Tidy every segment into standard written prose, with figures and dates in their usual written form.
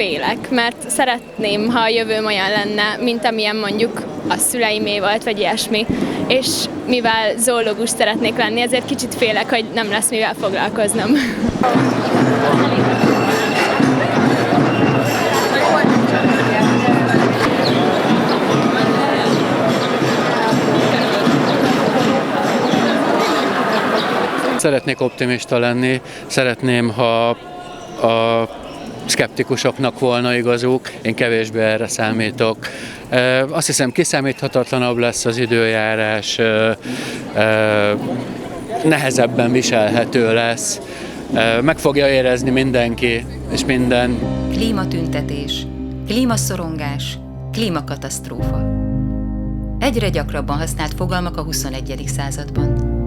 félek, mert szeretném, ha a jövőm olyan lenne, mint amilyen mondjuk a szüleimé volt, vagy ilyesmi. És mivel zoológus szeretnék lenni, ezért kicsit félek, hogy nem lesz mivel foglalkoznom. Szeretnék optimista lenni, szeretném, ha a szkeptikusoknak volna igazuk, én kevésbé erre számítok. Azt hiszem, kiszámíthatatlanabb lesz az időjárás, nehezebben viselhető lesz, meg fogja érezni mindenki és minden. Klímatüntetés, klímaszorongás, klímakatasztrófa. Egyre gyakrabban használt fogalmak a 21. században.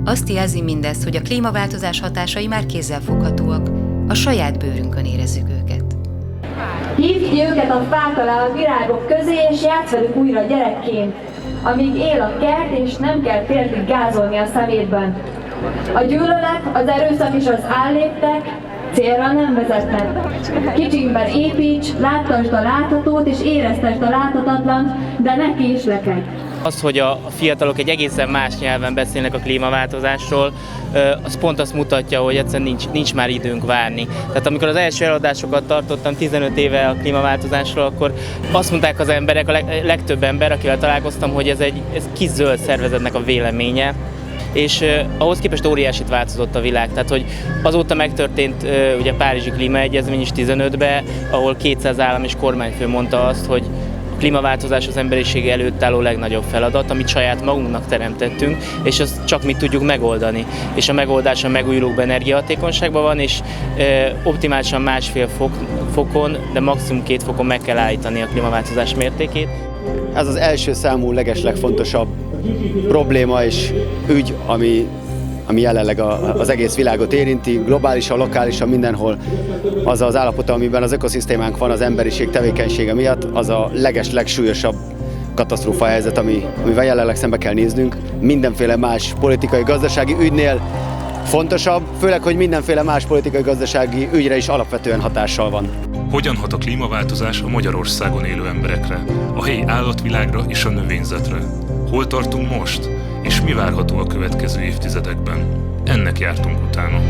Azt jelzi mindez, hogy a klímaváltozás hatásai már kézzelfoghatóak, a saját bőrünkön érezzük őket. Hívd ki őket a fák alá a virágok közé, és játsz velük újra gyerekként, amíg él a kert, és nem kell fértig gázolni a szemétben. A gyűlölet, az erőszak és az álléptek célra nem vezetnek. Kicsinkben építs, láttasd a láthatót, és éreztesd a láthatatlant, de ne késlekedj. Az, hogy a fiatalok egy egészen más nyelven beszélnek a klímaváltozásról, az pont azt mutatja, hogy egyszerűen nincs már időnk várni. Tehát amikor az első előadásokat tartottam 15 éve a klímaváltozásról, akkor azt mondták az emberek, a legtöbb ember, akivel találkoztam, hogy ez kis zöld szervezetnek a véleménye, és ahhoz képest óriásit változott a világ. Tehát, hogy azóta megtörtént ugye a Párizsi Klímaegyezmény is 15-ben, ahol 200 állam és kormányfő mondta azt, hogy a klímaváltozás az emberiség előtt álló legnagyobb feladat, amit saját magunknak teremtettünk, és azt csak mi tudjuk megoldani. És a megoldás a megújulókban, energiahatékonyságban van, és optimálisan 1,5 fokon, de maximum 2 fokon meg kell állítani a klímaváltozás mértékét. Ez az első számú legfontosabb probléma és ügy, ami jelenleg az egész világot érinti, globálisan, lokálisan, mindenhol. Az az állapota, amiben az ökoszisztémánk van az emberiség tevékenysége miatt, az a legsúlyosabb katasztrófa helyzet, amivel jelenleg szembe kell néznünk. Mindenféle más politikai, gazdasági ügynél fontosabb, főleg, hogy mindenféle más politikai, gazdasági ügyre is alapvetően hatással van. Hogyan hat a klímaváltozás a Magyarországon élő emberekre, a helyi állatvilágra és a növényzetre? Hol tartunk most, és mi várható a következő évtizedekben? Ennek jártunk utána.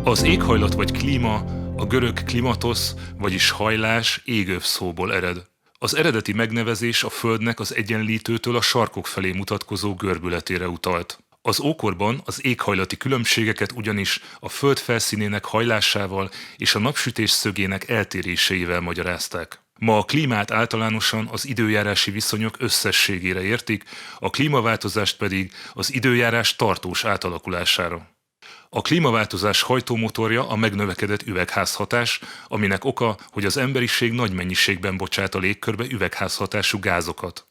Az éghajlat vagy klíma a görög klimatos, vagyis hajlás, égöv szóból ered. Az eredeti megnevezés a Földnek az egyenlítőtől a sarkok felé mutatkozó görbületére utalt. Az ókorban az éghajlati különbségeket ugyanis a Föld felszínének hajlásával és a napsütés szögének eltéréseivel magyarázták. Ma a klímát általánosan az időjárási viszonyok összességére értik, a klímaváltozást pedig az időjárás tartós átalakulására. A klímaváltozás hajtómotorja a megnövekedett üvegházhatás, aminek oka, hogy az emberiség nagy mennyiségben bocsát a légkörbe üvegházhatású gázokat.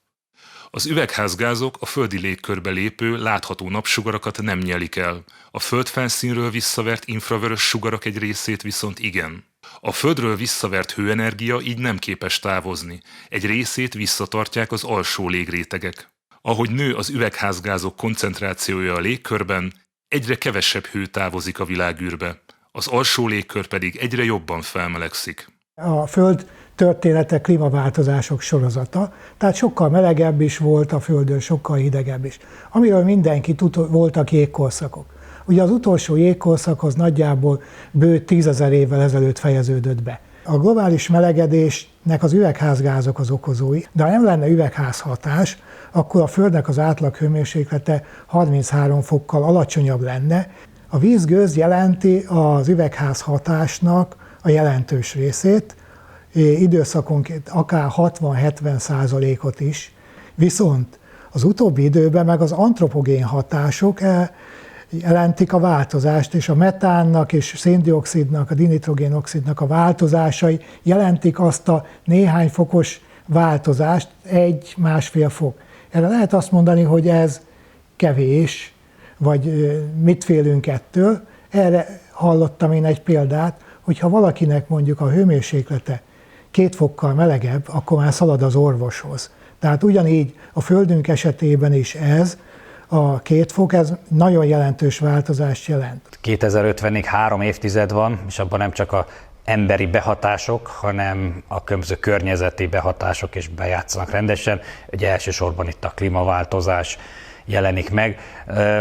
Az üvegházgázok a földi légkörbe lépő, látható napsugarakat nem nyelik el, a földfelszínről visszavert infravörös sugarak egy részét viszont igen. A földről visszavert hőenergia így nem képes távozni, egy részét visszatartják az alsó légrétegek. Ahogy nő az üvegházgázok koncentrációja a légkörben, egyre kevesebb hő távozik a világűrbe, az alsó légkör pedig egyre jobban felmelegszik. A Föld története klímaváltozások sorozata, tehát sokkal melegebb is volt a Földön, sokkal hidegebb is. Amiről mindenki tud, voltak jégkorszakok. Ugye az utolsó jégkorszak az nagyjából bő 10 000 évvel ezelőtt fejeződött be. A globális melegedésnek az üvegházgázok az okozói, de ha nem lenne üvegházhatás, akkor a Földnek az átlag hőmérséklete 33 fokkal alacsonyabb lenne. A vízgőz jelenti az üvegházhatásnak a jelentős részét, időszakonként akár 60-70%-ot is, viszont az utóbbi időben meg az antropogén hatások jelentik a változást, és a metánnak és széndioxidnak, a dinitrogénoxidnak a változásai jelentik azt a néhány fokos változást, 1-1,5 fok. Erre lehet azt mondani, hogy ez kevés, vagy mit félünk ettől. Erre hallottam én egy példát, hogyha valakinek mondjuk a hőmérséklete 2 fokkal melegebb, akkor már szalad az orvoshoz. Tehát ugyanígy a Földünk esetében is ez, a 2 fok, ez nagyon jelentős változást jelent. 2050-ig 3 évtized van, és abban nem csak a emberi behatások, hanem a különböző környezeti behatások is bejátszanak rendesen. Ugye elsősorban itt a klímaváltozás jelenik meg.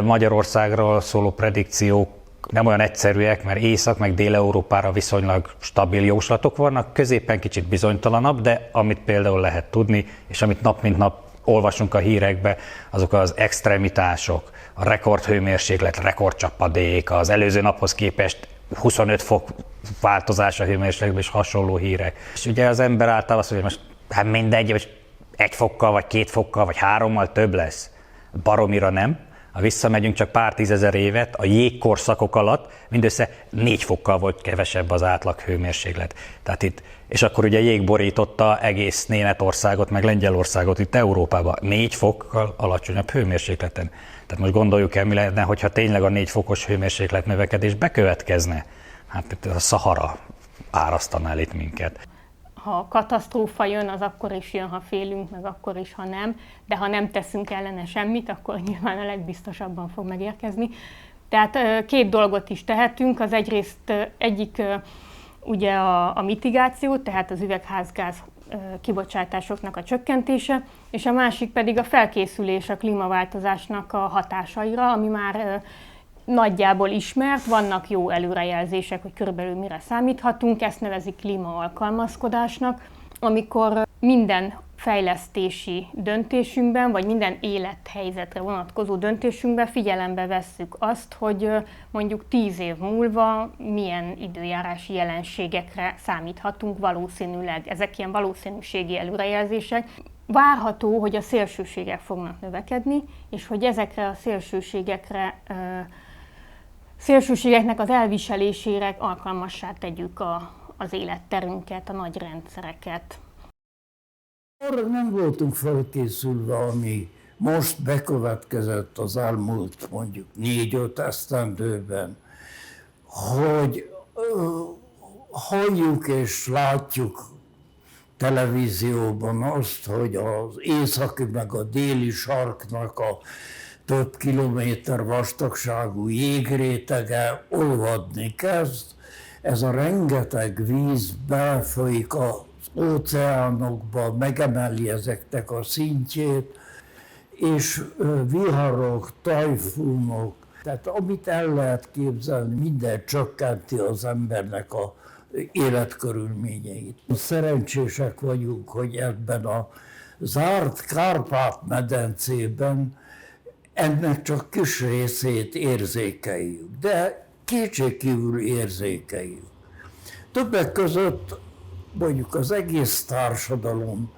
Magyarországról szóló predikciók nem olyan egyszerűek, mert Észak- meg Dél-Európára viszonylag stabil jóslatok vannak, középen kicsit bizonytalanabb, de amit például lehet tudni, és amit nap mint nap olvasunk a hírekbe, azok az extremitások, a rekordhőmérséklet, rekordcsapadék, az előző naphoz képest 25 fok változás a hőmérsékletben és hasonló hírek. És ugye az ember általában azt mondja, hogy most hát mindegy, hogy 1 fokkal, vagy 2 fokkal, vagy 3-mal több lesz. Baromira nem. Ha visszamegyünk csak pár tízezer évet, a jégkorszakok alatt mindössze 4 fokkal volt kevesebb az átlag hőmérséklet. Tehát itt, és akkor ugye jég borította egész Németországot, meg Lengyelországot itt Európában 4 fokkal alacsonyabb hőmérsékleten. Tehát most gondoljuk el, mi lehetne, hogyha tényleg a 4 fokos hőmérséklet növekedés bekövetkezne. Hát itt a Szahara árasztaná el itt minket. Ha katasztrófa jön, az akkor is jön, ha félünk, meg akkor is, ha nem. De ha nem teszünk ellene semmit, akkor nyilván a legbiztosabban fog megérkezni. Tehát 2 dolgot is tehetünk. Az egyik ugye a mitigáció, tehát az üvegházgáz kibocsátásoknak a csökkentése, és a másik pedig a felkészülés a klímaváltozásnak a hatásaira, ami már nagyjából ismert, vannak jó előrejelzések, hogy körülbelül mire számíthatunk, ezt nevezik klímaalkalmazkodásnak, amikor minden fejlesztési döntésünkben, vagy minden élethelyzetre vonatkozó döntésünkben figyelembe vesszük azt, hogy mondjuk 10 év múlva milyen időjárási jelenségekre számíthatunk valószínűleg. Ezek ilyen valószínűségi előrejelzések. Várható, hogy a szélsőségek fognak növekedni, és hogy ezekre a szélsőségeknek az elviselésére alkalmassá tegyük az életterünket, a nagy rendszereket. Arra nem voltunk felkészülve, ami most bekövetkezett az elmúlt mondjuk 4-5 esztendőben, hogy halljuk és látjuk televízióban azt, hogy az északi meg a déli sarknak a több kilométer vastagságú jégrétege olvadni kezd. Ez a rengeteg víz befolyik az óceánokba, megemeli ezeknek a szintjét, és viharok, tajfunok, tehát amit el lehet képzelni, minden csökkenti az embernek a életkörülményeit. Szerencsések vagyunk, hogy ebben a zárt Kárpát-medencében ennek csak kis részét érzékeljük, de kétségkívül érzékeljük. Többek között mondjuk az egész társadalom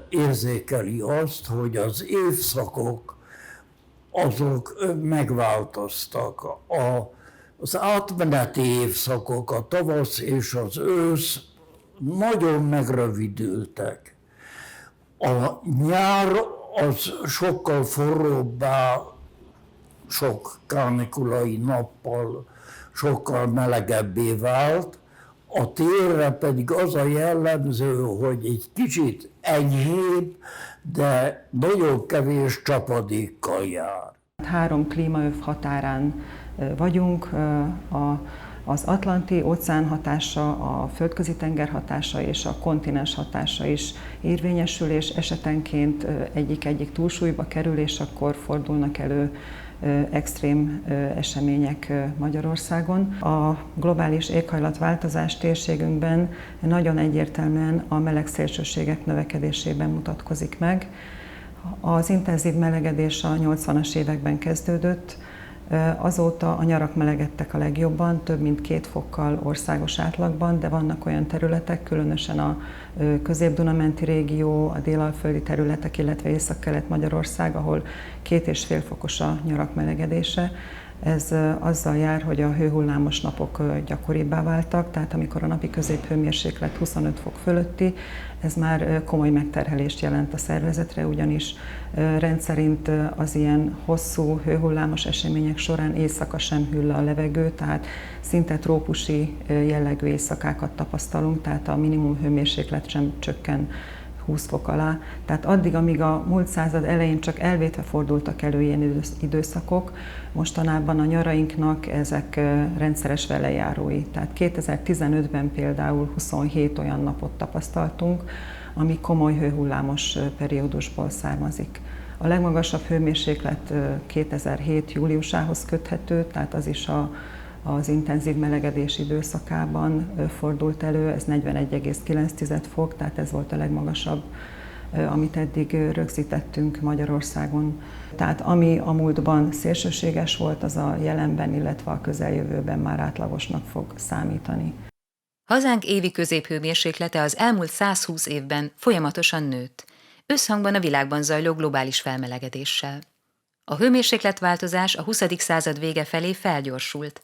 érzékeli azt, hogy az évszakok azok megváltoztak. Az átmeneti évszakok, a tavasz és az ősz nagyon megrövidültek. A nyár az sokkal forróbbá, sok kánikulai nappal, sokkal melegebbé vált. A térre pedig az a jellemző, hogy egy kicsit enyhébb, de nagyon kevés csapadékkal jár. 3 klímaöv határán vagyunk, az Atlanti óceán hatása, a földközi tenger hatása és a kontinens hatása is érvényesül, és esetenként egyik túlsúlyba kerül, és akkor fordulnak elő extrém események Magyarországon. A globális éghajlatváltozás térségünkben nagyon egyértelműen a melegszélsőségek növekedésében mutatkozik meg. Az intenzív melegedés a 80-as években kezdődött, azóta a nyarak melegedtek a legjobban, több mint 2 fokkal országos átlagban, de vannak olyan területek, különösen a Közép-Duna-menti régió, a délalföldi területek, illetve Észak-Kelet-Magyarország, ahol 2,5 fokos a nyarak melegedése. Ez azzal jár, hogy a hőhullámos napok gyakoribbá váltak, tehát amikor a napi középhőmérséklet 25 fok fölötti, ez már komoly megterhelést jelent a szervezetre, ugyanis rendszerint az ilyen hosszú hőhullámos események során éjszaka sem hűl le a levegő, tehát szinte trópusi jellegű éjszakákat tapasztalunk, tehát a minimum hőmérséklet sem csökken 20 fok alá. Tehát addig, amíg a múlt század elején csak elvétve fordultak elő ilyen időszakok, mostanában a nyarainknak ezek rendszeres velejárói. Tehát 2015-ben például 27 olyan napot tapasztaltunk, ami komoly hőhullámos periódusból származik. A legmagasabb hőmérséklet 2007. júliusához köthető, tehát az is az intenzív melegedés időszakában fordult elő, ez 41,9 fok, tehát ez volt a legmagasabb, amit eddig rögzítettünk Magyarországon. Tehát ami a múltban szélsőséges volt, az a jelenben, illetve a közeljövőben már átlagosnak fog számítani. Hazánk évi középhőmérséklete az elmúlt 120 évben folyamatosan nőtt, összhangban a világban zajló globális felmelegedéssel. A hőmérsékletváltozás a 20. század vége felé felgyorsult.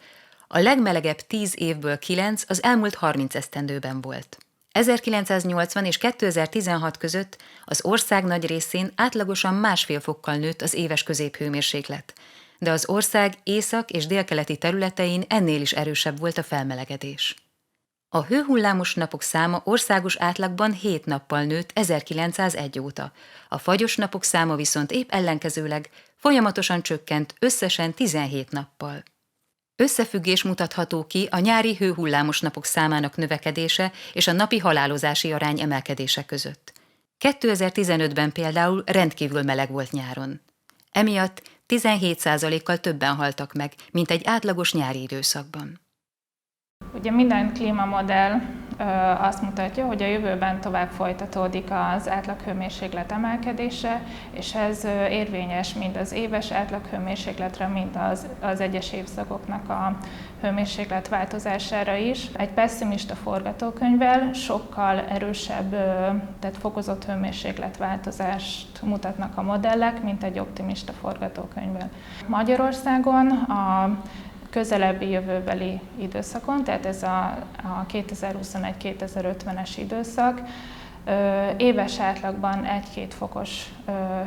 A legmelegebb 10 évből 9 az elmúlt 30 esztendőben volt. 1980 és 2016 között az ország nagy részén átlagosan 1,5 fokkal nőtt az éves középhőmérséklet, de az ország észak- és délkeleti területein ennél is erősebb volt a felmelegedés. A hőhullámos napok száma országos átlagban 7 nappal nőtt 1901 óta, a fagyos napok száma viszont épp ellenkezőleg folyamatosan csökkent összesen 17 nappal. Összefüggés mutatható ki a nyári hőhullámos napok számának növekedése és a napi halálozási arány emelkedése között. 2015-ben például rendkívül meleg volt nyáron. Emiatt 17%-kal többen haltak meg, mint egy átlagos nyári időszakban. Ugye minden klímamodell azt mutatja, hogy a jövőben tovább folytatódik az átlaghőmérséklet emelkedése, és ez érvényes mind az éves átlaghőmérsékletre, mind az egyes évszakoknak a hőmérséklet változására is. Egy pesszimista forgatókönyvvel sokkal erősebb, tehát fokozott hőmérsékletváltozást mutatnak a modellek, mint egy optimista forgatókönyvvel. Magyarországon a közelebbi jövőbeli időszakon, tehát ez a 2021-2050-es időszak, éves átlagban 1-2 fokos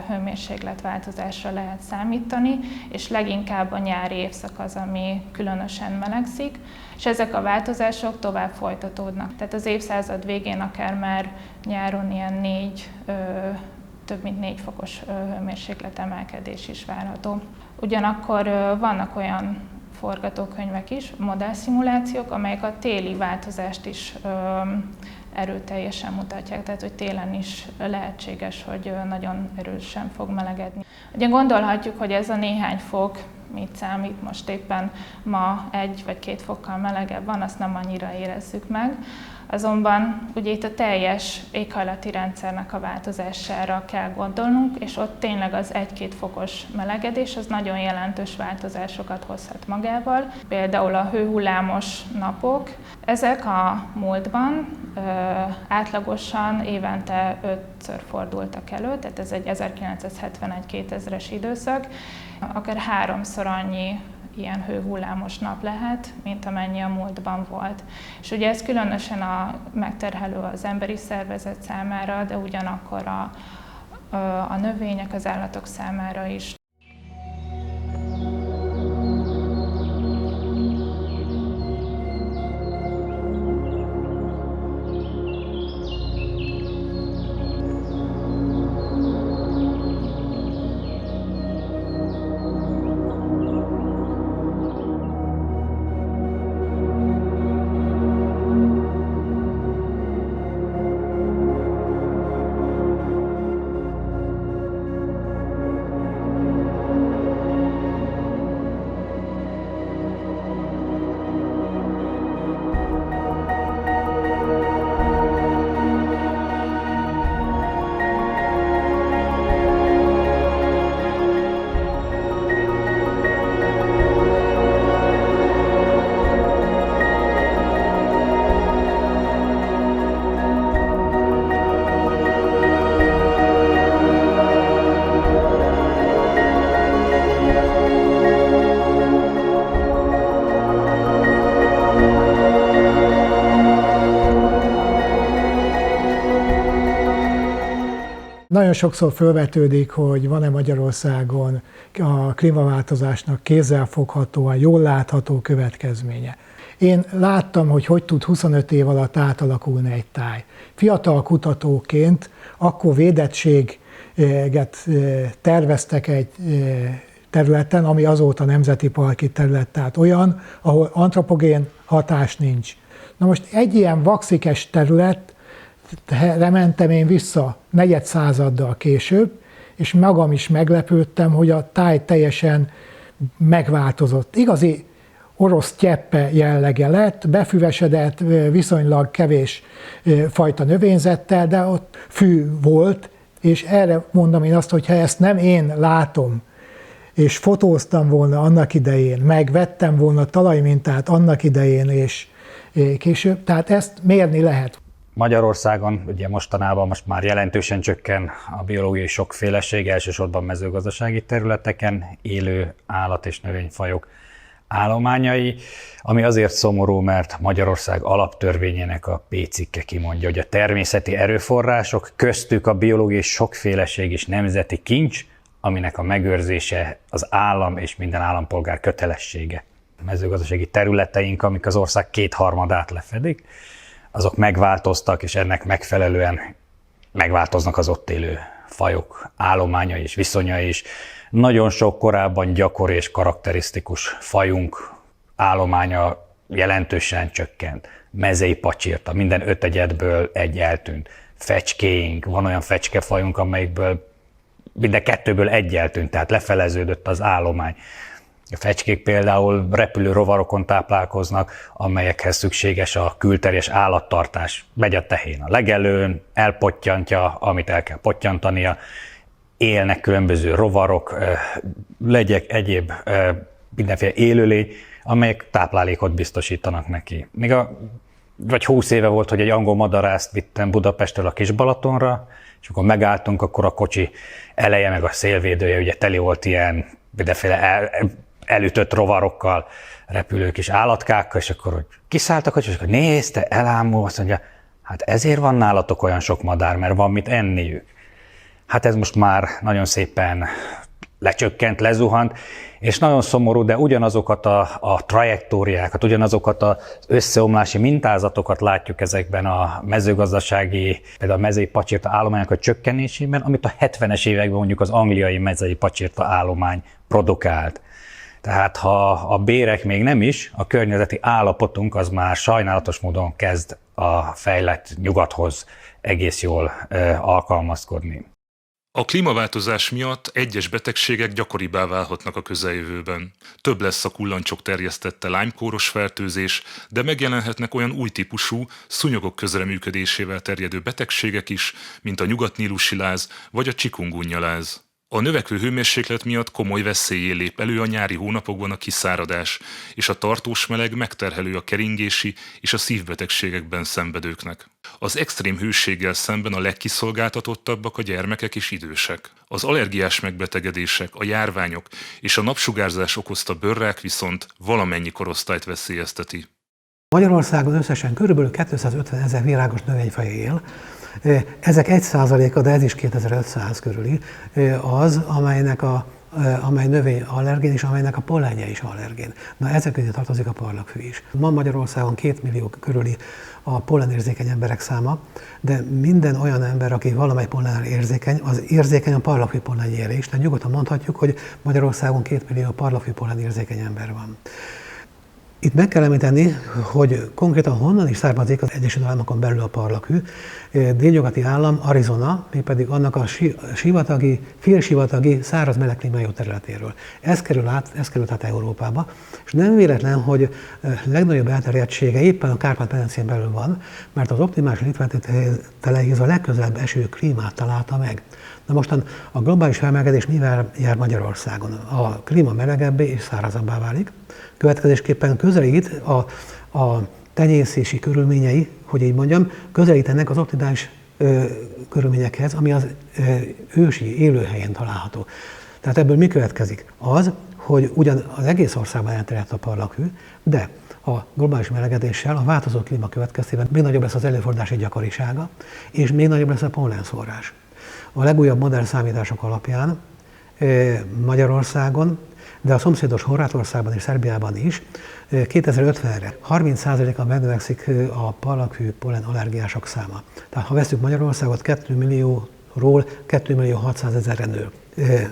hőmérsékletváltozásra lehet számítani, és leginkább a nyári évszak az, ami különösen melegszik, és ezek a változások tovább folytatódnak. Tehát az évszázad végén akár már nyáron ilyen több mint 4 fokos hőmérsékletemelkedés is várható. Ugyanakkor vannak olyan forgatókönyvek is, modellszimulációk, amelyek a téli változást is erőteljesen mutatják, tehát hogy télen is lehetséges, hogy nagyon erősen fog melegedni. Ugye gondolhatjuk, hogy ez a néhány fok mit számít, most éppen ma 1 vagy 2 fokkal melegebb van, azt nem annyira érezzük meg. Azonban ugye itt a teljes éghajlati rendszernek a változására kell gondolnunk, és ott tényleg az 1-2 fokos melegedés az nagyon jelentős változásokat hozhat magával. Például a hőhullámos napok, ezek a múltban átlagosan évente 5-ször fordultak elő, tehát ez egy 1971-2000-es időszak, akár 3-szor annyi ilyen hőhullámos nap lehet, mint amennyi a múltban volt. És ugye ez különösen megterhelő az emberi szervezet számára, de ugyanakkor a növények, az állatok számára is. Nagyon sokszor felvetődik, hogy van-e Magyarországon a klímaváltozásnak kézzelfoghatóan, jól látható következménye. Én láttam, hogy tud 25 év alatt átalakulni egy táj. Fiatal kutatóként akkor védettséget terveztek egy területen, ami azóta nemzeti parki terület, tehát olyan, ahol antropogén hatás nincs. Na most egy ilyen vakszikes területre mentem én vissza negyed századdal később, és magam is meglepődtem, hogy a táj teljesen megváltozott. Igazi orosz tyeppe jellege lett, befüvesedett, viszonylag kevés fajta növényzettel, de ott fű volt, és erre mondom én azt, hogy ha ezt nem én látom, és fotóztam volna annak idején, megvettem volna talajmintát annak idején, és később, tehát ezt mérni lehet. Magyarországon ugye mostanában most már jelentősen csökken a biológiai sokféleség, elsősorban mezőgazdasági területeken élő állat- és növényfajok állományai, ami azért szomorú, mert Magyarország alaptörvényének a P cikke kimondja, hogy a természeti erőforrások, köztük a biológiai sokféleség is nemzeti kincs, aminek a megőrzése az állam és minden állampolgár kötelessége. A mezőgazdasági területeink, amik az ország 2/3-át lefedik, azok megváltoztak, és ennek megfelelően megváltoznak az ott élő fajok állományai és viszonyai is. Nagyon sok korábban gyakori és karakterisztikus fajunk állománya jelentősen csökkent. Mezei pacsirta, minden 5 egyedből egy eltűnt. Fecskéink, van olyan fecskefajunk, amelyikből minden 2-ből egy eltűnt, tehát lefeleződött az állomány. A fecskék például repülő rovarokon táplálkoznak, amelyekhez szükséges a külterjes állattartás. Megy a tehén a legelőn, elpottyantja, amit el kell pottyantania, élnek különböző rovarok, legyek, egyéb mindenféle élőlény, amelyek táplálékot biztosítanak neki. Még vagy 20 éve volt, hogy egy angol madarászt vittem Budapestről a Kisbalatonra, és amikor megálltunk, akkor a kocsi eleje meg a szélvédője ugye teli volt ilyen mindenféle elütött rovarokkal, repülő kis állatkákkal, és akkor hogy kiszálltak, és akkor nézte, elámul, azt mondja, hát ezért van nálatok olyan sok madár, mert van mit enniük. Hát ez most már nagyon szépen lecsökkent, lezuhant, és nagyon szomorú, de ugyanazokat a trajektóriákat, ugyanazokat az összeomlási mintázatokat látjuk ezekben a mezőgazdasági, például a mezei pacsirta állományok a csökkenésében, amit a 70-es években mondjuk az angliai mezei pacsirta állomány produkált. Tehát ha a bérek még nem is, a környezeti állapotunk az már sajnálatos módon kezd a fejlett nyugathoz egész jól alkalmazkodni. A klímaváltozás miatt egyes betegségek gyakoribbá válhatnak a közeljövőben. Több lesz a kullancsok terjesztette Lyme-kóros fertőzés, de megjelenhetnek olyan új típusú, szúnyogok közreműködésével terjedő betegségek is, mint a nyugatnílusi láz vagy a csikungunnya-láz. A növekvő hőmérséklet miatt komoly veszélyé lép elő a nyári hónapokban a kiszáradás, és a tartós meleg megterhelő a keringési és a szívbetegségekben szenvedőknek. Az extrém hőséggel szemben a legkiszolgáltatottabbak a gyermekek és idősek. Az allergiás megbetegedések, a járványok és a napsugárzás okozta bőrrák viszont valamennyi korosztályt veszélyezteti. Magyarországon összesen körülbelül 250 000 virágos növényfaj él. Ezek 1%-a, de ez is 2500 körüli, az, amely növény allergén, és amelynek a pollenje is allergén. Na, ezek közé tartozik a parlagfű is. Ma Magyarországon 2 millió körüli a pollenérzékeny emberek száma, de minden olyan ember, aki valamely pollenre érzékeny, az érzékeny a parlagfű pollenjére is. Tehát nyugodtan mondhatjuk, hogy Magyarországon 2 millió parlagfű pollen érzékeny ember van. Itt meg kell említeni, hogy konkrétan honnan is származik az Egyesült Államokon belül a parlaghű. Délnyugati állam, Arizona, mégpedig annak a félsivatagi, száraz meleg klímájú területéről. Ez került át Európába, és nem véletlen, hogy legnagyobb elterjedtsége éppen a Kárpát-medencén belül van, mert az optimális légfeltételeihez a legközelebb eső klímát találta meg. Na mostan a globális felmelegedés mivel jár Magyarországon? A klíma melegebbé és szárazabbá válik, következésképpen közelít a tenyészési körülményei, hogy így mondjam, közelítenek az optimális körülményekhez, ami az ősi élőhelyen található. Tehát ebből mi következik? Az, hogy ugyan az egész országban elterjedt a parlaghű, de a globális melegedéssel, a változó klíma következtében még nagyobb lesz az előfordulási gyakorisága, és még nagyobb lesz a pollenszórás. a legújabb modern számítások alapján Magyarországon, de a szomszédos Horvátországban és Szerbiában is 2050-re 30%-kal megnövekszik a parlaghű pollen allergiások száma. Tehát ha veszük Magyarországot, 2 millióról 2.600.000-re nő.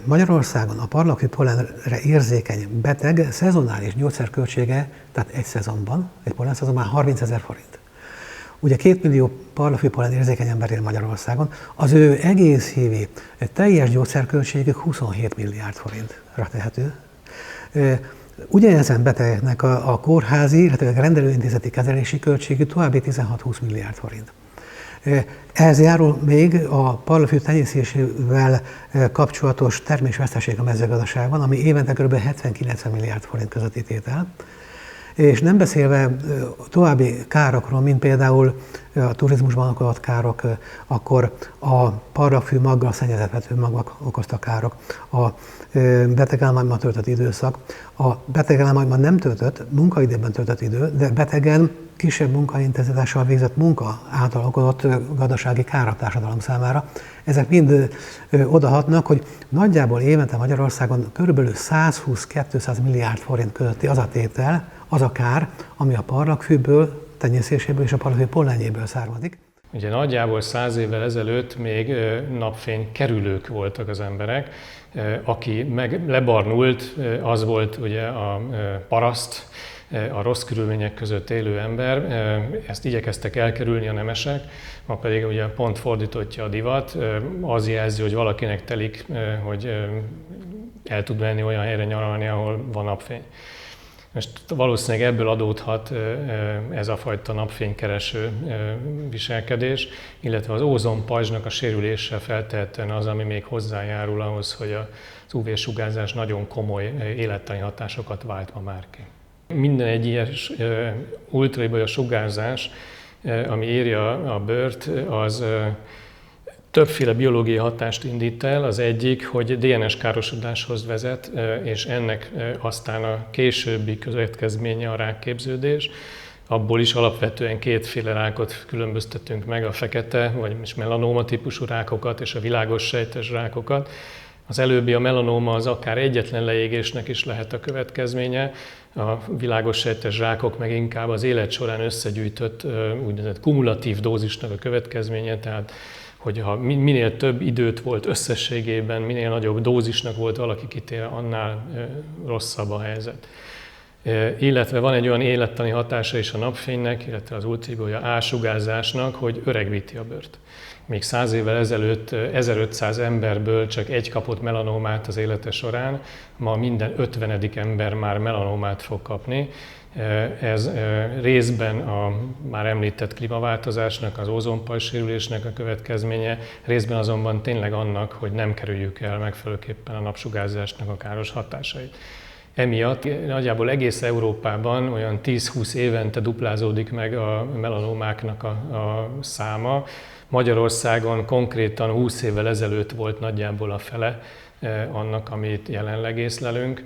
Magyarországon a parlaghű pollenre érzékeny beteg szezonális gyógyszerköltsége, tehát egy szezonban, egy pollenszezonban 30 000 forint. Ugye 2 millió parlaghű pollen érzékeny ember él Magyarországon, az ő egész évi teljes gyógyszerköltségük 27 milliárd forintra tehető. Ugyanezen betegeknek a kórházi, illetve a rendelőintézeti kezelési költségük további 16-20 milliárd forint. Ehhez járul még a parlaghű tenyésztésével kapcsolatos termésveszteség a mezőgazdaságban, ami évente kb. 70-90 milliárd forint közötti tétel. És nem beszélve további károkról, mint például a turizmusban okozott károk, akkor a parlaghű maggal szennyezett vetőmagok okozta károk, a betegállományban töltött időszak, a betegállományban nem töltött, munkaidőben töltött idő, de betegen kisebb munkaintenzitással végzett munka által okozott gazdasági kár a társadalom számára. Ezek mind odahatnak, hogy nagyjából évente Magyarországon körülbelül 120-200 milliárd forint közötti az a tétel, az a kár, ami a parlaghűből, tenyésztéséből és a parlaghű pollenjéből származik. Ugye nagyjából 100 évvel ezelőtt még napfénykerülők voltak az emberek. Aki meg lebarnult, az volt ugye a paraszt, a rossz körülmények között élő ember. Ezt igyekeztek elkerülni a nemesek, ma pedig ugye pont fordítottja a divat. Az jelzi, hogy valakinek telik, hogy el tud menni olyan helyre nyaralni, ahol van napfény. Most valószínűleg ebből adódhat ez a fajta napfénykereső viselkedés, illetve az ózonpajzsnak a sérülése feltehetően az, ami még hozzájárul ahhoz, hogy az UV-sugárzás nagyon komoly élettani hatásokat vált ma már ki. Minden egy ilyen ultraviolett sugárzás, ami éri a bőrt, az többféle biológiai hatást indít el. Az egyik, hogy DNS károsodáshoz vezet, és ennek aztán a későbbi következménye a rákképződés. Abból is alapvetően kétféle rákot különböztetünk meg, a fekete vagy melanóma típusú rákokat és a világos sejtes rákokat. Az előbbi, a melanóma, az akár egyetlen leégésnek is lehet a következménye, a világos sejtes rákok meg inkább az élet során összegyűjtött úgynevezett kumulatív dózisnak a következménye, tehát hogyha minél több időt volt összességében, minél nagyobb dózisnak volt valaki kitéve, annál rosszabb a helyzet. Illetve van egy olyan élettani hatása is a napfénynek, illetve az ultraviolet A-sugárzásnak, hogy öregbíti a bőrt. Még 100 évvel ezelőtt 1500 emberből csak egy kapott melanómát az élete során, ma minden 50. ember már melanómát fog kapni. Ez részben a már említett klímaváltozásnak, az ózonpajzssérülésnek a következménye, részben azonban tényleg annak, hogy nem kerüljük el megfelelőképpen a napsugárzásnak a káros hatásait. Emiatt nagyjából egész Európában olyan 10-20 évente duplázódik meg a melanómáknak a száma. Magyarországon konkrétan 20 évvel ezelőtt volt nagyjából a fele annak, amit jelenleg észlelünk.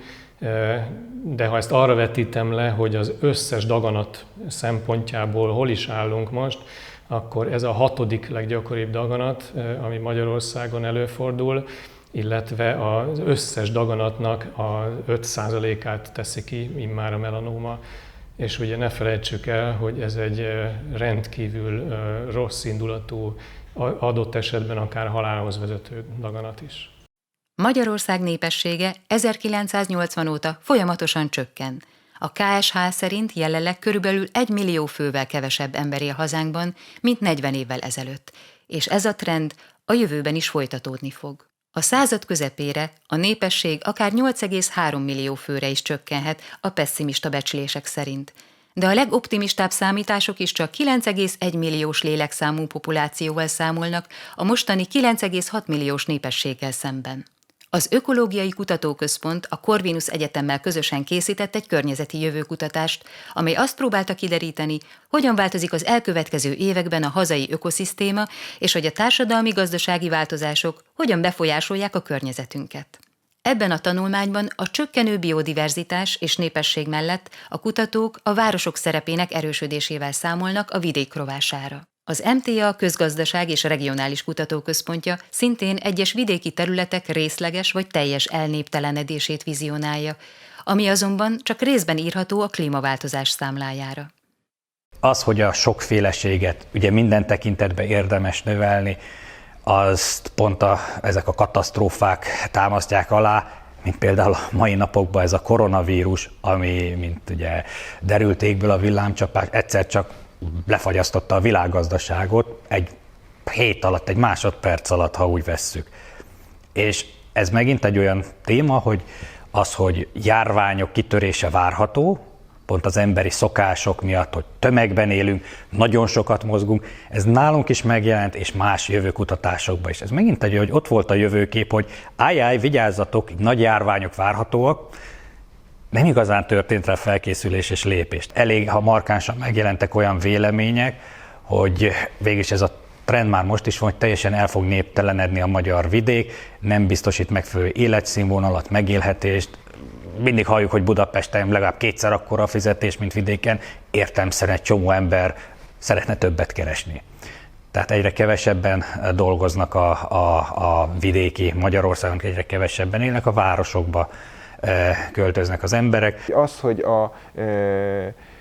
De ha ezt arra vetítem le, hogy az összes daganat szempontjából hol is állunk most, akkor ez a 6. leggyakoribb daganat, ami Magyarországon előfordul, illetve az összes daganatnak a 5%-át teszi ki immár a melanóma. És ugye ne felejtsük el, hogy ez egy rendkívül rossz indulatú, adott esetben akár halálhoz vezető daganat is. Magyarország népessége 1980 óta folyamatosan csökken. A KSH szerint jelenleg körülbelül 1 millió fővel kevesebb ember él hazánkban, mint 40 évvel ezelőtt, és ez a trend a jövőben is folytatódni fog. A század közepére a népesség akár 8,3 millió főre is csökkenhet a pesszimista becslések szerint, de a legoptimistább számítások is csak 9,1 milliós lélekszámú populációval számolnak a mostani 9,6 milliós népességgel szemben. Az Ökológiai Kutatóközpont a Corvinus Egyetemmel közösen készített egy környezeti jövőkutatást, amely azt próbálta kideríteni, hogyan változik az elkövetkező években a hazai ökoszisztéma, és hogy a társadalmi-gazdasági változások hogyan befolyásolják a környezetünket. Ebben a tanulmányban a csökkenő biodiverzitás és népesség mellett a kutatók a városok szerepének erősödésével számolnak a vidék rovására. Az MTA Közgazdaság és Regionális Kutatóközpontja szintén egyes vidéki területek részleges vagy teljes elnéptelenedését vizionálja, ami azonban csak részben írható a klímaváltozás számlájára. Az, hogy a sokféleséget ugye minden tekintetben érdemes növelni, azt pont ezek a katasztrófák támasztják alá, mint például a mai napokban ez a koronavírus, ami, mint ugye derült égből a villámcsapás, egyszer csak lefagyasztotta a világgazdaságot egy hét alatt, egy másodperc alatt, ha úgy vesszük. És ez megint egy olyan téma, hogy az, hogy járványok kitörése várható, pont az emberi szokások miatt, hogy tömegben élünk, nagyon sokat mozgunk, ez nálunk is megjelent, és más jövőkutatásokban is. Ez megint egy, hogy ott volt a jövőkép, hogy ájjáj, vigyázzatok, nagy járványok várhatóak, nem igazán történt rá felkészülés és lépést. Elég, ha markánsan megjelentek olyan vélemények, hogy végülis ez a trend már most is van, hogy teljesen el fog néptelenedni a magyar vidék, nem biztosít megfelelő életszínvonalat, megélhetést. Mindig halljuk, hogy Budapesten legalább kétszer akkora a fizetés, mint vidéken. Értelemszerűen egy csomó ember szeretne többet keresni. Tehát egyre kevesebben dolgoznak a vidéki Magyarországon, egyre kevesebben élnek, a városokba költöznek az emberek. Az, hogy a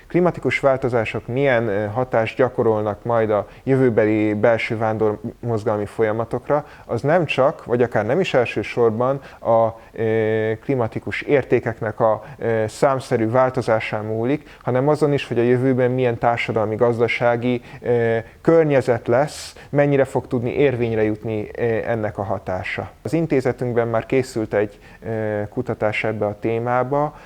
klimatikus változások milyen hatást gyakorolnak majd a jövőbeli belső vándormozgalmi folyamatokra, az nem csak, vagy akár nem is elsősorban a klimatikus értékeknek a számszerű változásán múlik, hanem azon is, hogy a jövőben milyen társadalmi, gazdasági környezet lesz, mennyire fog tudni érvényre jutni ennek a hatása. Az intézetünkben már készült egy kutatás ebbe a témába,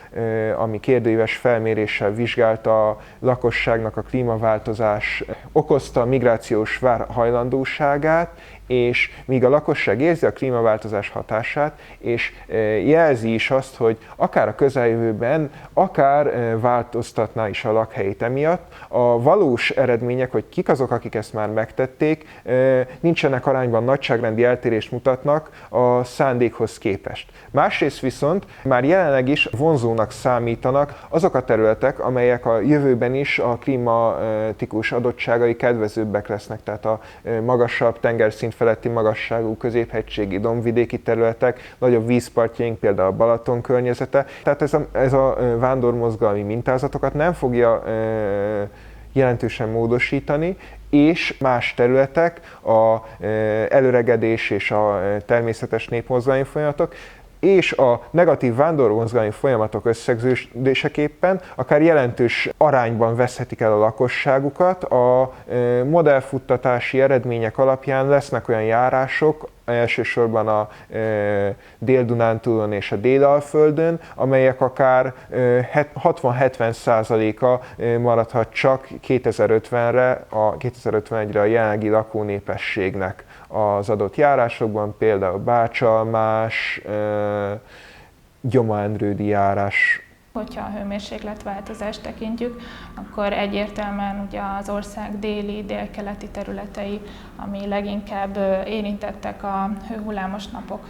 ami kérdőíves felméréssel vizsgálta a lakosságnak a klímaváltozás okozta a migrációs hajlandóságát, és míg a lakosság érzi a klímaváltozás hatását, és jelzi is azt, hogy akár a közeljövőben, akár változtatná is a lakhelyét emiatt, a valós eredmények, hogy kik azok, akik ezt már megtették, nincsenek arányban, nagyságrendi eltérést mutatnak a szándékhoz képest. Másrészt viszont már jelenleg is vonzónak számítanak azok a területek, amelyek a jövőben is a klimatikus adottságai kedvezőbbek lesznek, tehát a magasabb tengerszint feletti magasságú középhegységi dombvidéki területek, nagyobb vízpartjaink, például a Balaton környezete. Tehát ez a vándormozgalmi mintázatokat nem fogja jelentősen módosítani, és más területek, az előregedés és a természetes népmozgalmi folyamatok, és a negatív vándormozgalmi folyamatok összegződéseképpen akár jelentős arányban veszhetik el a lakosságukat. A modellfuttatási eredmények alapján lesznek olyan járások, elsősorban a Dél-Dunántúlon és a Dél-Alföldön, amelyek akár 60-70%-a maradhat csak 2051-re a jelenlegi lakónépességnek az adott járásokban, például Bácsalmás, Gyoma-Endrődi járás. Hogyha a hőmérsékletváltozást tekintjük, akkor egyértelműen ugye az ország déli, délkeleti területei, ami leginkább érintettek a hőhullámos napok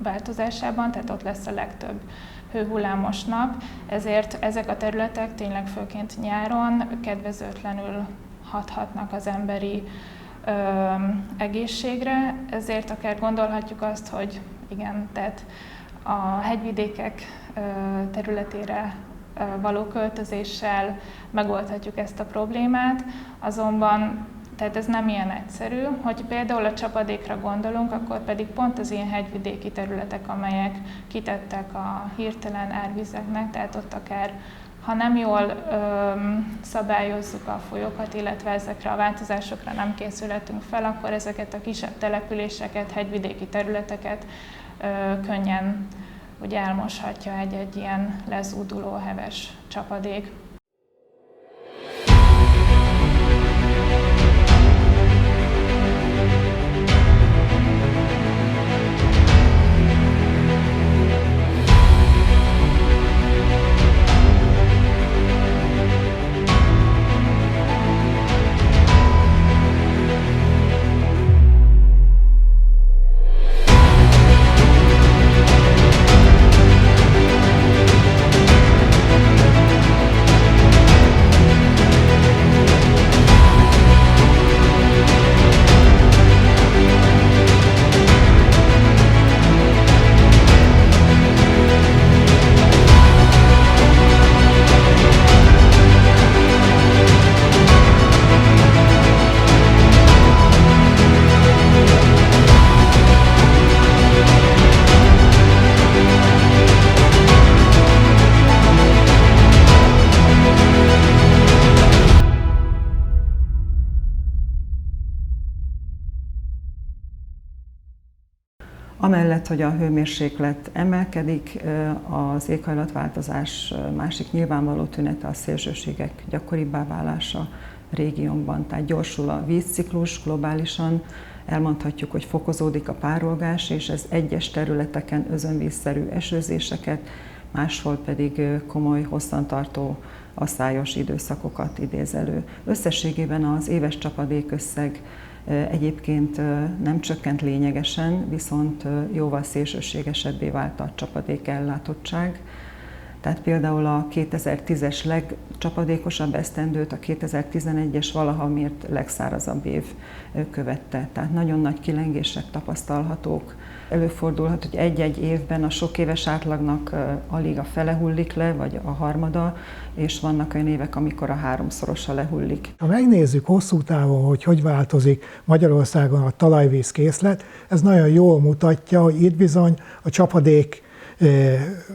változásában, tehát ott lesz a legtöbb hőhullámos nap, ezért ezek a területek tényleg főként nyáron kedvezőtlenül hathatnak az emberi egészségre, ezért akár gondolhatjuk azt, hogy igen, tehát a hegyvidékek területére való költözéssel megoldhatjuk ezt a problémát, azonban tehát ez nem ilyen egyszerű. Hogy például a csapadékra gondolunk, akkor pedig pont az ilyen hegyvidéki területek, amelyek kitettek a hirtelen árvizeknek, tehát ott akár ha nem jól szabályozzuk a folyókat, illetve ezekre a változásokra nem készülhetünk fel, akkor ezeket a kisebb településeket, hegyvidéki területeket könnyen ugye elmoshatja egy ilyen lezúduló heves csapadék. Amellett, hogy a hőmérséklet emelkedik, az éghajlatváltozás másik nyilvánvaló tünete a szélsőségek gyakoribbá válása régiónkban. Tehát gyorsul a vízciklus globálisan, elmondhatjuk, hogy fokozódik a párolgás, és ez egyes területeken özönvízszerű esőzéseket, máshol pedig komoly, hosszantartó asszályos időszakokat idéz elő. Összességében az éves csapadékösszeg egyébként nem csökkent lényegesen, viszont jóval szélsőségesebbé vált a csapadékellátottság. Tehát például a 2010-es legcsapadékosabb esztendőt a 2011-es valaha mért legszárazabb év követte. Tehát nagyon nagy kilengések tapasztalhatók. Előfordulhat, hogy egy-egy évben a sok éves átlagnak alig a fele hullik le, vagy a harmada, és vannak olyan évek, amikor a háromszorosa lehullik. Ha megnézzük hosszú távon, hogy változik Magyarországon a talajvízkészlet, ez nagyon jól mutatja, hogy itt bizony a csapadék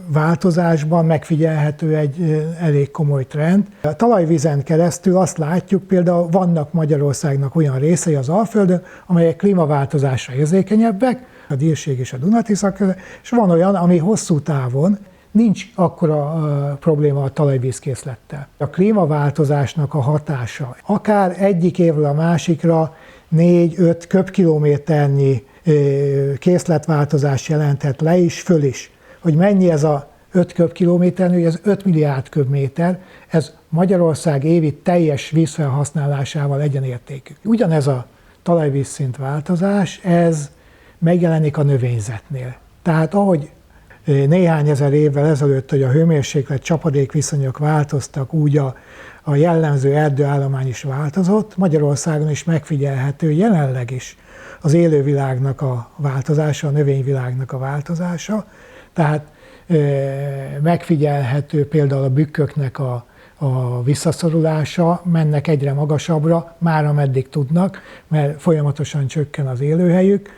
változásban megfigyelhető egy elég komoly trend. A talajvízen keresztül azt látjuk, például vannak Magyarországnak olyan részei az Alföldön, amelyek klímaváltozásra érzékenyebbek, a Dírség és a Duna-Tisza között, és van olyan, ami hosszú távon nincs akkora probléma a talajvízkészlettel. A klímaváltozásnak a hatása akár egyik évről a másikra 4-5 köbkilométernyi készletváltozás jelenthet le is, föl is. Hogy mennyi ez a 5 köbkilométernyi, ez 5 milliárd köbméter, ez Magyarország évi teljes vízfelhasználásával egyenértékű. Ugyanez a talajvízszint változás, ez megjelenik a növényzetnél. Tehát ahogy néhány ezer évvel ezelőtt, hogy a hőmérséklet csapadékviszonyok változtak, úgy a jellemző erdőállomány is változott, Magyarországon is megfigyelhető jelenleg is az élővilágnak a változása, a növényvilágnak a változása. Tehát megfigyelhető például a bükköknek a visszaszorulása, mennek egyre magasabbra, már ameddig tudnak, mert folyamatosan csökken az élőhelyük.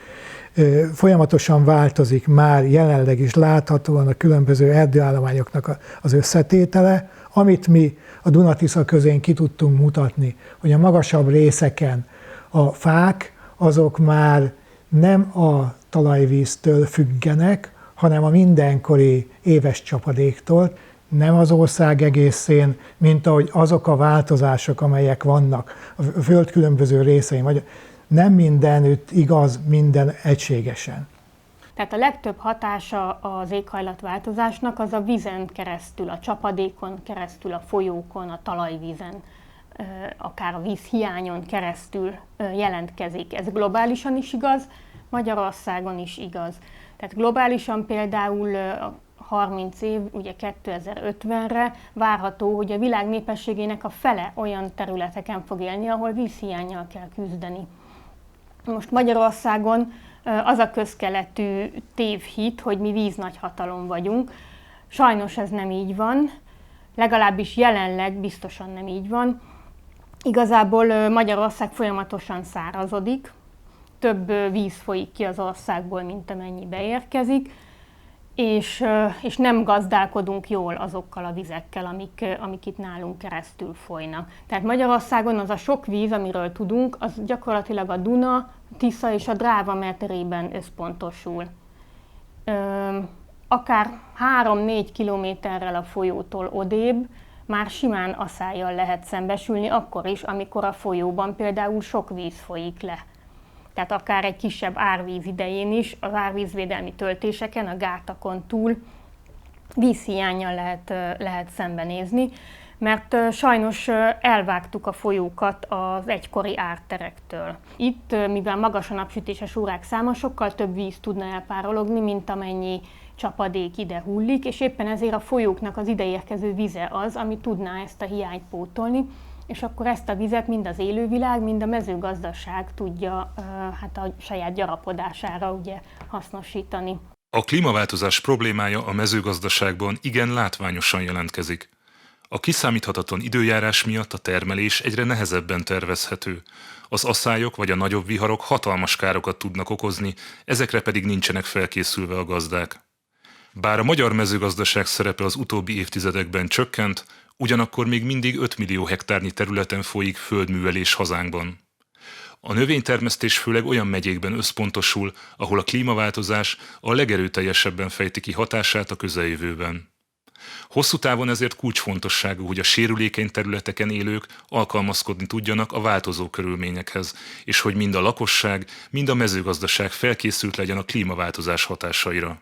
Folyamatosan változik már jelenleg is láthatóan a különböző erdőállományoknak az összetétele, amit mi a Duna-Tisza közén ki tudtunk mutatni, hogy a magasabb részeken a fák azok már nem a talajvíztől függenek, hanem a mindenkori éves csapadéktól, nem az ország egészén, mint ahogy azok a változások, amelyek vannak a föld különböző részein, vagy nem mindenütt igaz minden egységesen. Tehát a legtöbb hatása az éghajlatváltozásnak az a vízen keresztül, a csapadékon keresztül, a folyókon, a talajvízen, akár a vízhiányon keresztül jelentkezik. Ez globálisan is igaz, Magyarországon is igaz. Tehát globálisan például 30 év, ugye 2050-re várható, hogy a világ népességének a fele olyan területeken fog élni, ahol vízhiánnyal kell küzdeni. Most Magyarországon az a közkeletű tévhit, hogy mi víznagyhatalom vagyunk. Sajnos ez nem így van, legalábbis jelenleg biztosan nem így van. Igazából Magyarország folyamatosan szárazodik, több víz folyik ki az országból, mint amennyi beérkezik, és nem gazdálkodunk jól azokkal a vizekkel, amik itt nálunk keresztül folynak. Tehát Magyarországon az a sok víz, amiről tudunk, az gyakorlatilag a Duna, Tisza és a Dráva meterében összpontosul. Akár 3-4 kilométerrel a folyótól odébb már simán asszállyal lehet szembesülni, akkor is, amikor a folyóban például sok víz folyik le. Tehát akár egy kisebb árvíz idején is, az árvízvédelmi töltéseken, a gátakon túl vízhiánnyal lehet szembenézni, mert sajnos elvágtuk a folyókat az egykori árterektől. Itt, mivel magas a napsütéses órák száma, sokkal több víz tudna elpárologni, mint amennyi csapadék ide hullik, és éppen ezért a folyóknak az ideérkező vize az, ami tudná ezt a hiányt pótolni, és akkor ezt a vizet mind az élővilág, mind a mezőgazdaság tudja a saját gyarapodására ugye hasznosítani. A klímaváltozás problémája a mezőgazdaságban igen látványosan jelentkezik. A kiszámíthatatlan időjárás miatt a termelés egyre nehezebben tervezhető. Az asszályok vagy a nagyobb viharok hatalmas károkat tudnak okozni, ezekre pedig nincsenek felkészülve a gazdák. Bár a magyar mezőgazdaság szerepe az utóbbi évtizedekben csökkent, ugyanakkor még mindig 5 millió hektárnyi területen folyik földművelés hazánkban. A növénytermesztés főleg olyan megyékben összpontosul, ahol a klímaváltozás a legerőteljesebben fejti ki hatását a közeljövőben. Hosszú távon ezért kulcsfontosságú, hogy a sérülékeny területeken élők alkalmazkodni tudjanak a változó körülményekhez, és hogy mind a lakosság, mind a mezőgazdaság felkészült legyen a klímaváltozás hatásaira.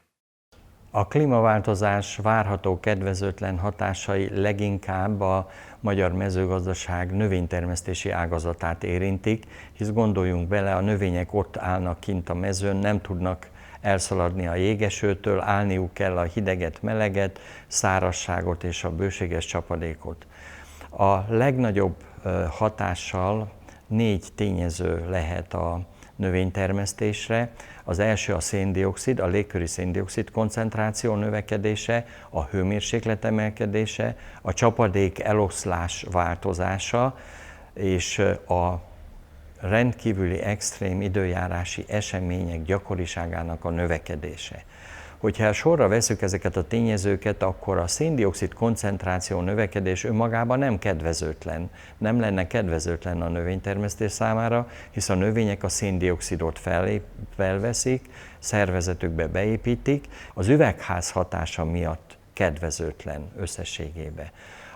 A klímaváltozás várható kedvezőtlen hatásai leginkább a magyar mezőgazdaság növénytermesztési ágazatát érintik, hisz gondoljunk bele, a növények ott állnak kint a mezőn, nem tudnak elszaladni a jégesőtől, állniuk kell a hideget, meleget, szárazságot és a bőséges csapadékot. A legnagyobb hatással 4 tényező lehet a növénytermesztésre. Az első a széndioxid, a légköri széndioxid koncentráció növekedése, a hőmérséklet emelkedése, a csapadék eloszlás változása és a rendkívüli extrém időjárási események gyakoriságának a növekedése. Hogyha sorra veszük ezeket a tényezőket, akkor a széndioxid koncentráció növekedés önmagában nem kedvezőtlen. Nem lenne kedvezőtlen a növénytermesztés számára, hisz a növények a széndioxidot felveszik, szervezetükbe beépítik, az üvegház hatása miatt kedvezőtlen összességében.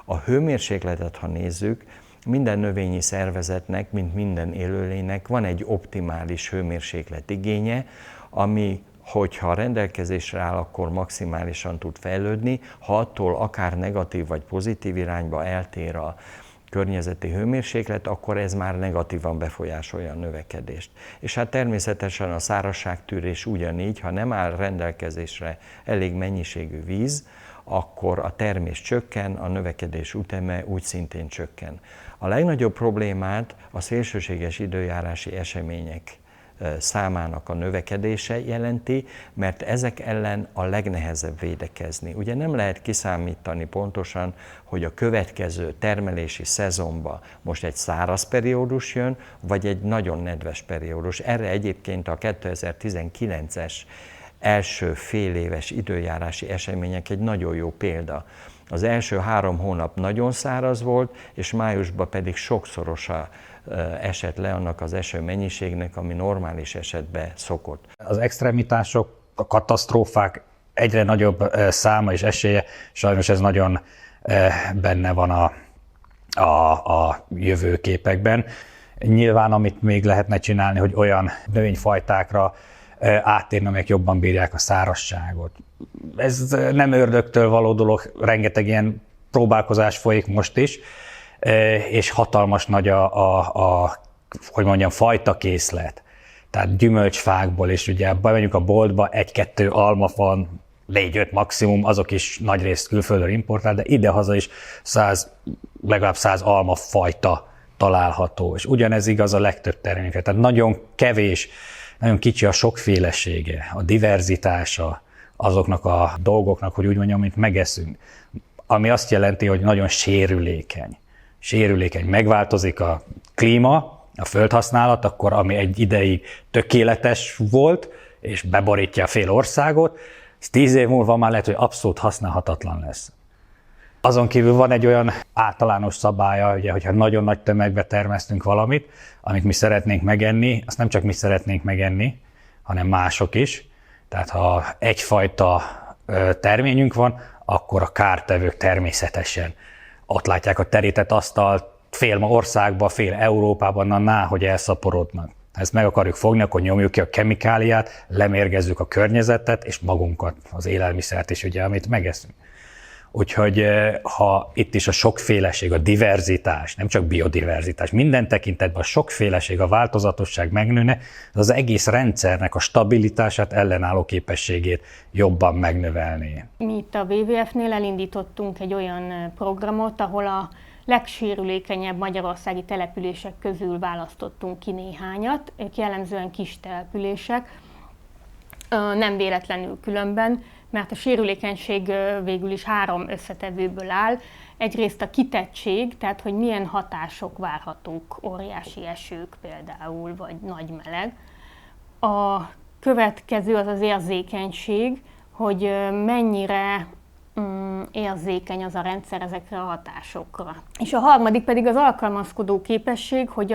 A hőmérsékletet, ha nézzük, minden növényi szervezetnek, mint minden élőlénynek van egy optimális hőmérséklet igénye, ami, hogyha rendelkezésre áll, akkor maximálisan tud fejlődni, ha attól akár negatív vagy pozitív irányba eltér a környezeti hőmérséklet, akkor ez már negatívan befolyásolja a növekedést. És hát természetesen a szárazságtűrés ugyanígy, ha nem áll rendelkezésre elég mennyiségű víz, akkor a termés csökken, a növekedés üteme úgy szintén csökken. A legnagyobb problémát a szélsőséges időjárási események számának a növekedése jelenti, mert ezek ellen a legnehezebb védekezni. Ugye nem lehet kiszámítani pontosan, hogy a következő termelési szezonban most egy száraz periódus jön, vagy egy nagyon nedves periódus. Erre egyébként a 2019-es első féléves időjárási események egy nagyon jó példa. Az első 3 hónap nagyon száraz volt, és májusban pedig sokszorosa esett le annak az eső mennyiségnek, ami normális esetben szokott. Az extremitások, a katasztrófák egyre nagyobb száma és esélye, sajnos ez nagyon benne van a jövőképekben. Nyilván, amit még lehetne csinálni, hogy olyan növényfajtákra áttérni, amelyek jobban bírják a szárazságot. Ez nem ördögtől való dolog, rengeteg ilyen próbálkozás folyik most is, és hatalmas nagy hogy mondjam, fajtakészlet. Tehát gyümölcsfákból, és ugye bemegyünk a boltba, 1-2 alma van, 4-5 maximum, azok is nagyrészt külföldről importál, de idehaza is legalább 100 almafajta található, és ugyanez igaz a legtöbb termékre. Tehát nagyon kevés, nagyon kicsi a sokfélesége, a diverzitása azoknak a dolgoknak, hogy úgy mondjam, amit megeszünk. Ami azt jelenti, hogy nagyon sérülékeny. Megváltozik a klíma, a földhasználat, akkor ami egy ideig tökéletes volt, és beborítja a fél országot, ez 10 év múlva már lehet, hogy abszolút használhatatlan lesz. Azon kívül van egy olyan általános szabálya, ugye, hogyha nagyon nagy tömegbe termesztünk valamit, amit mi szeretnénk megenni, azt nem csak mi szeretnénk megenni, hanem mások is. Tehát ha egyfajta terményünk van, akkor a kártevők természetesen ott látják a terített asztalt, fél országban, fél Európában, hogy elszaporodnak. Ha ezt meg akarjuk fogni, akkor nyomjuk ki a kemikáliát, lemérgezzük a környezetet és magunkat, az élelmiszert is, ugye, amit megeszünk. Úgyhogy ha itt is a sokféleség, a diverzitás, nem csak biodiverzitás, minden tekintetben a sokféleség, a változatosság megnőne, az egész rendszernek a stabilitását, ellenálló képességét jobban megnövelné. Mi itt a WWF-nél elindítottunk egy olyan programot, ahol a legsérülékenyebb magyarországi települések közül választottunk ki néhányat, ők jellemzően kis települések, nem véletlenül különben, mert a sérülékenység végül is 3 összetevőből áll. Egyrészt a kitettség, tehát hogy milyen hatások várhatók, óriási esők például, vagy nagy meleg. A következő az az érzékenység, hogy mennyire érzékeny az a rendszer ezekre a hatásokra. És a harmadik pedig az alkalmazkodó képesség, hogy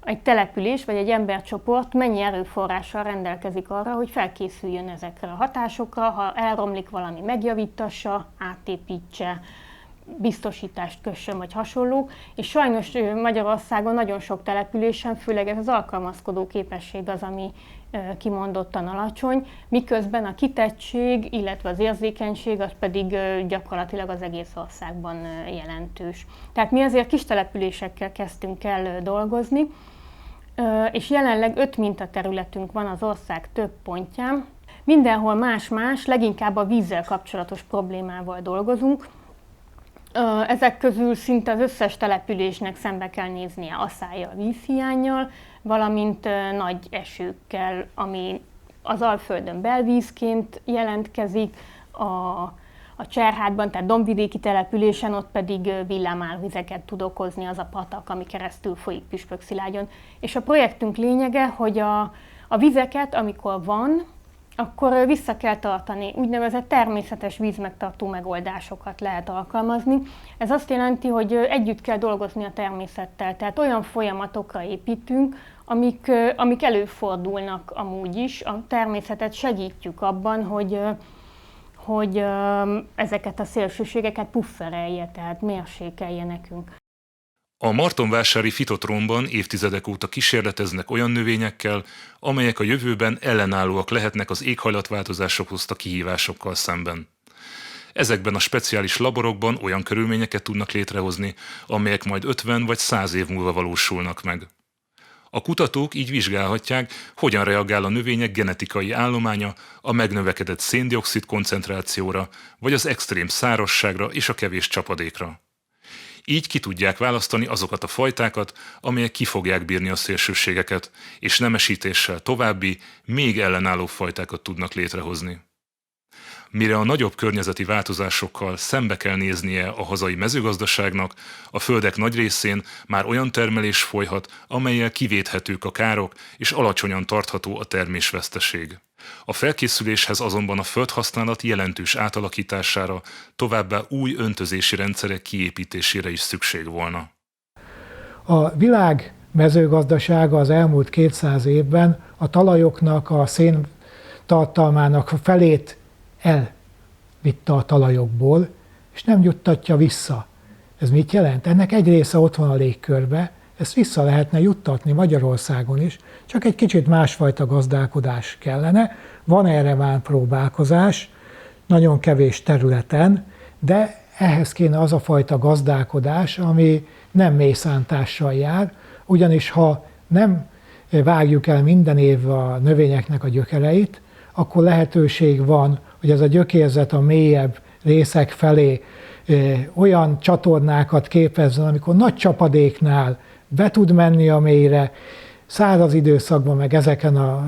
egy település vagy egy embercsoport mennyi erőforrással rendelkezik arra, hogy felkészüljön ezekre a hatásokra, ha elromlik valami, megjavítassa, átépítse, biztosítást kössön, vagy hasonló. És sajnos Magyarországon nagyon sok településen, főleg ez az alkalmazkodó képesség az, ami kimondottan alacsony, miközben a kitettség, illetve az érzékenység az pedig gyakorlatilag az egész országban jelentős. Tehát mi azért kis településekkel kezdtünk el dolgozni, és jelenleg 5 mintaterületünk van az ország több pontján. Mindenhol más-más, leginkább a vízzel kapcsolatos problémával dolgozunk. Ezek közül szinte az összes településnek szembe kell néznie asszályjal, vízhiánnyal, valamint nagy esőkkel, ami az Alföldön belvízként jelentkezik, a Cserhátban, tehát dombvidéki településen, ott pedig villámárvizeket tud okozni az a patak, ami keresztül folyik Püspökszilágyon. És a projektünk lényege, hogy a vizeket, amikor van, akkor vissza kell tartani. Úgynevezett természetes vízmegtartó megoldásokat lehet alkalmazni. Ez azt jelenti, hogy együtt kell dolgozni a természettel, tehát olyan folyamatokra építünk, amik előfordulnak amúgy is. A természetet segítjük abban, hogy ezeket a szélsőségeket pufferelje, tehát mérsékelje nekünk. A martonvásári Fitotronban évtizedek óta kísérleteznek olyan növényekkel, amelyek a jövőben ellenállóak lehetnek az éghajlatváltozások hozta kihívásokkal szemben. Ezekben a speciális laborokban olyan körülményeket tudnak létrehozni, amelyek majd 50 vagy 100 év múlva valósulnak meg. A kutatók így vizsgálhatják, hogyan reagál a növények genetikai állománya a megnövekedett széndioxid koncentrációra, vagy az extrém szárazságra és a kevés csapadékra. Így ki tudják választani azokat a fajtákat, amelyek ki fogják bírni a szélsőségeket, és nemesítéssel további, még ellenálló fajtákat tudnak létrehozni. Mire a nagyobb környezeti változásokkal szembe kell néznie a hazai mezőgazdaságnak, a földek nagy részén már olyan termelés folyhat, amellyel kivéthetők a károk, és alacsonyan tartható a termésveszteség. A felkészüléshez azonban a földhasználat jelentős átalakítására, továbbá új öntözési rendszerek kiépítésére is szükség volna. A világ mezőgazdasága az elmúlt 200 évben a talajoknak a szén tartalmának a felét elvitte a talajokból, és nem juttatja vissza. Ez mit jelent? Ennek egy része ott van a légkörbe, ezt vissza lehetne juttatni Magyarországon is, csak egy kicsit másfajta gazdálkodás kellene. Van erre már próbálkozás, nagyon kevés területen, de ehhez kéne az a fajta gazdálkodás, ami nem mészántással jár, ugyanis ha nem vágjuk el minden év a növényeknek a gyökereit, akkor lehetőség van, hogy ez a gyökérzet a mélyebb részek felé olyan csatornákat képezzen, amikor nagy csapadéknál be tud menni a mélyre, száraz időszakban meg ezeken a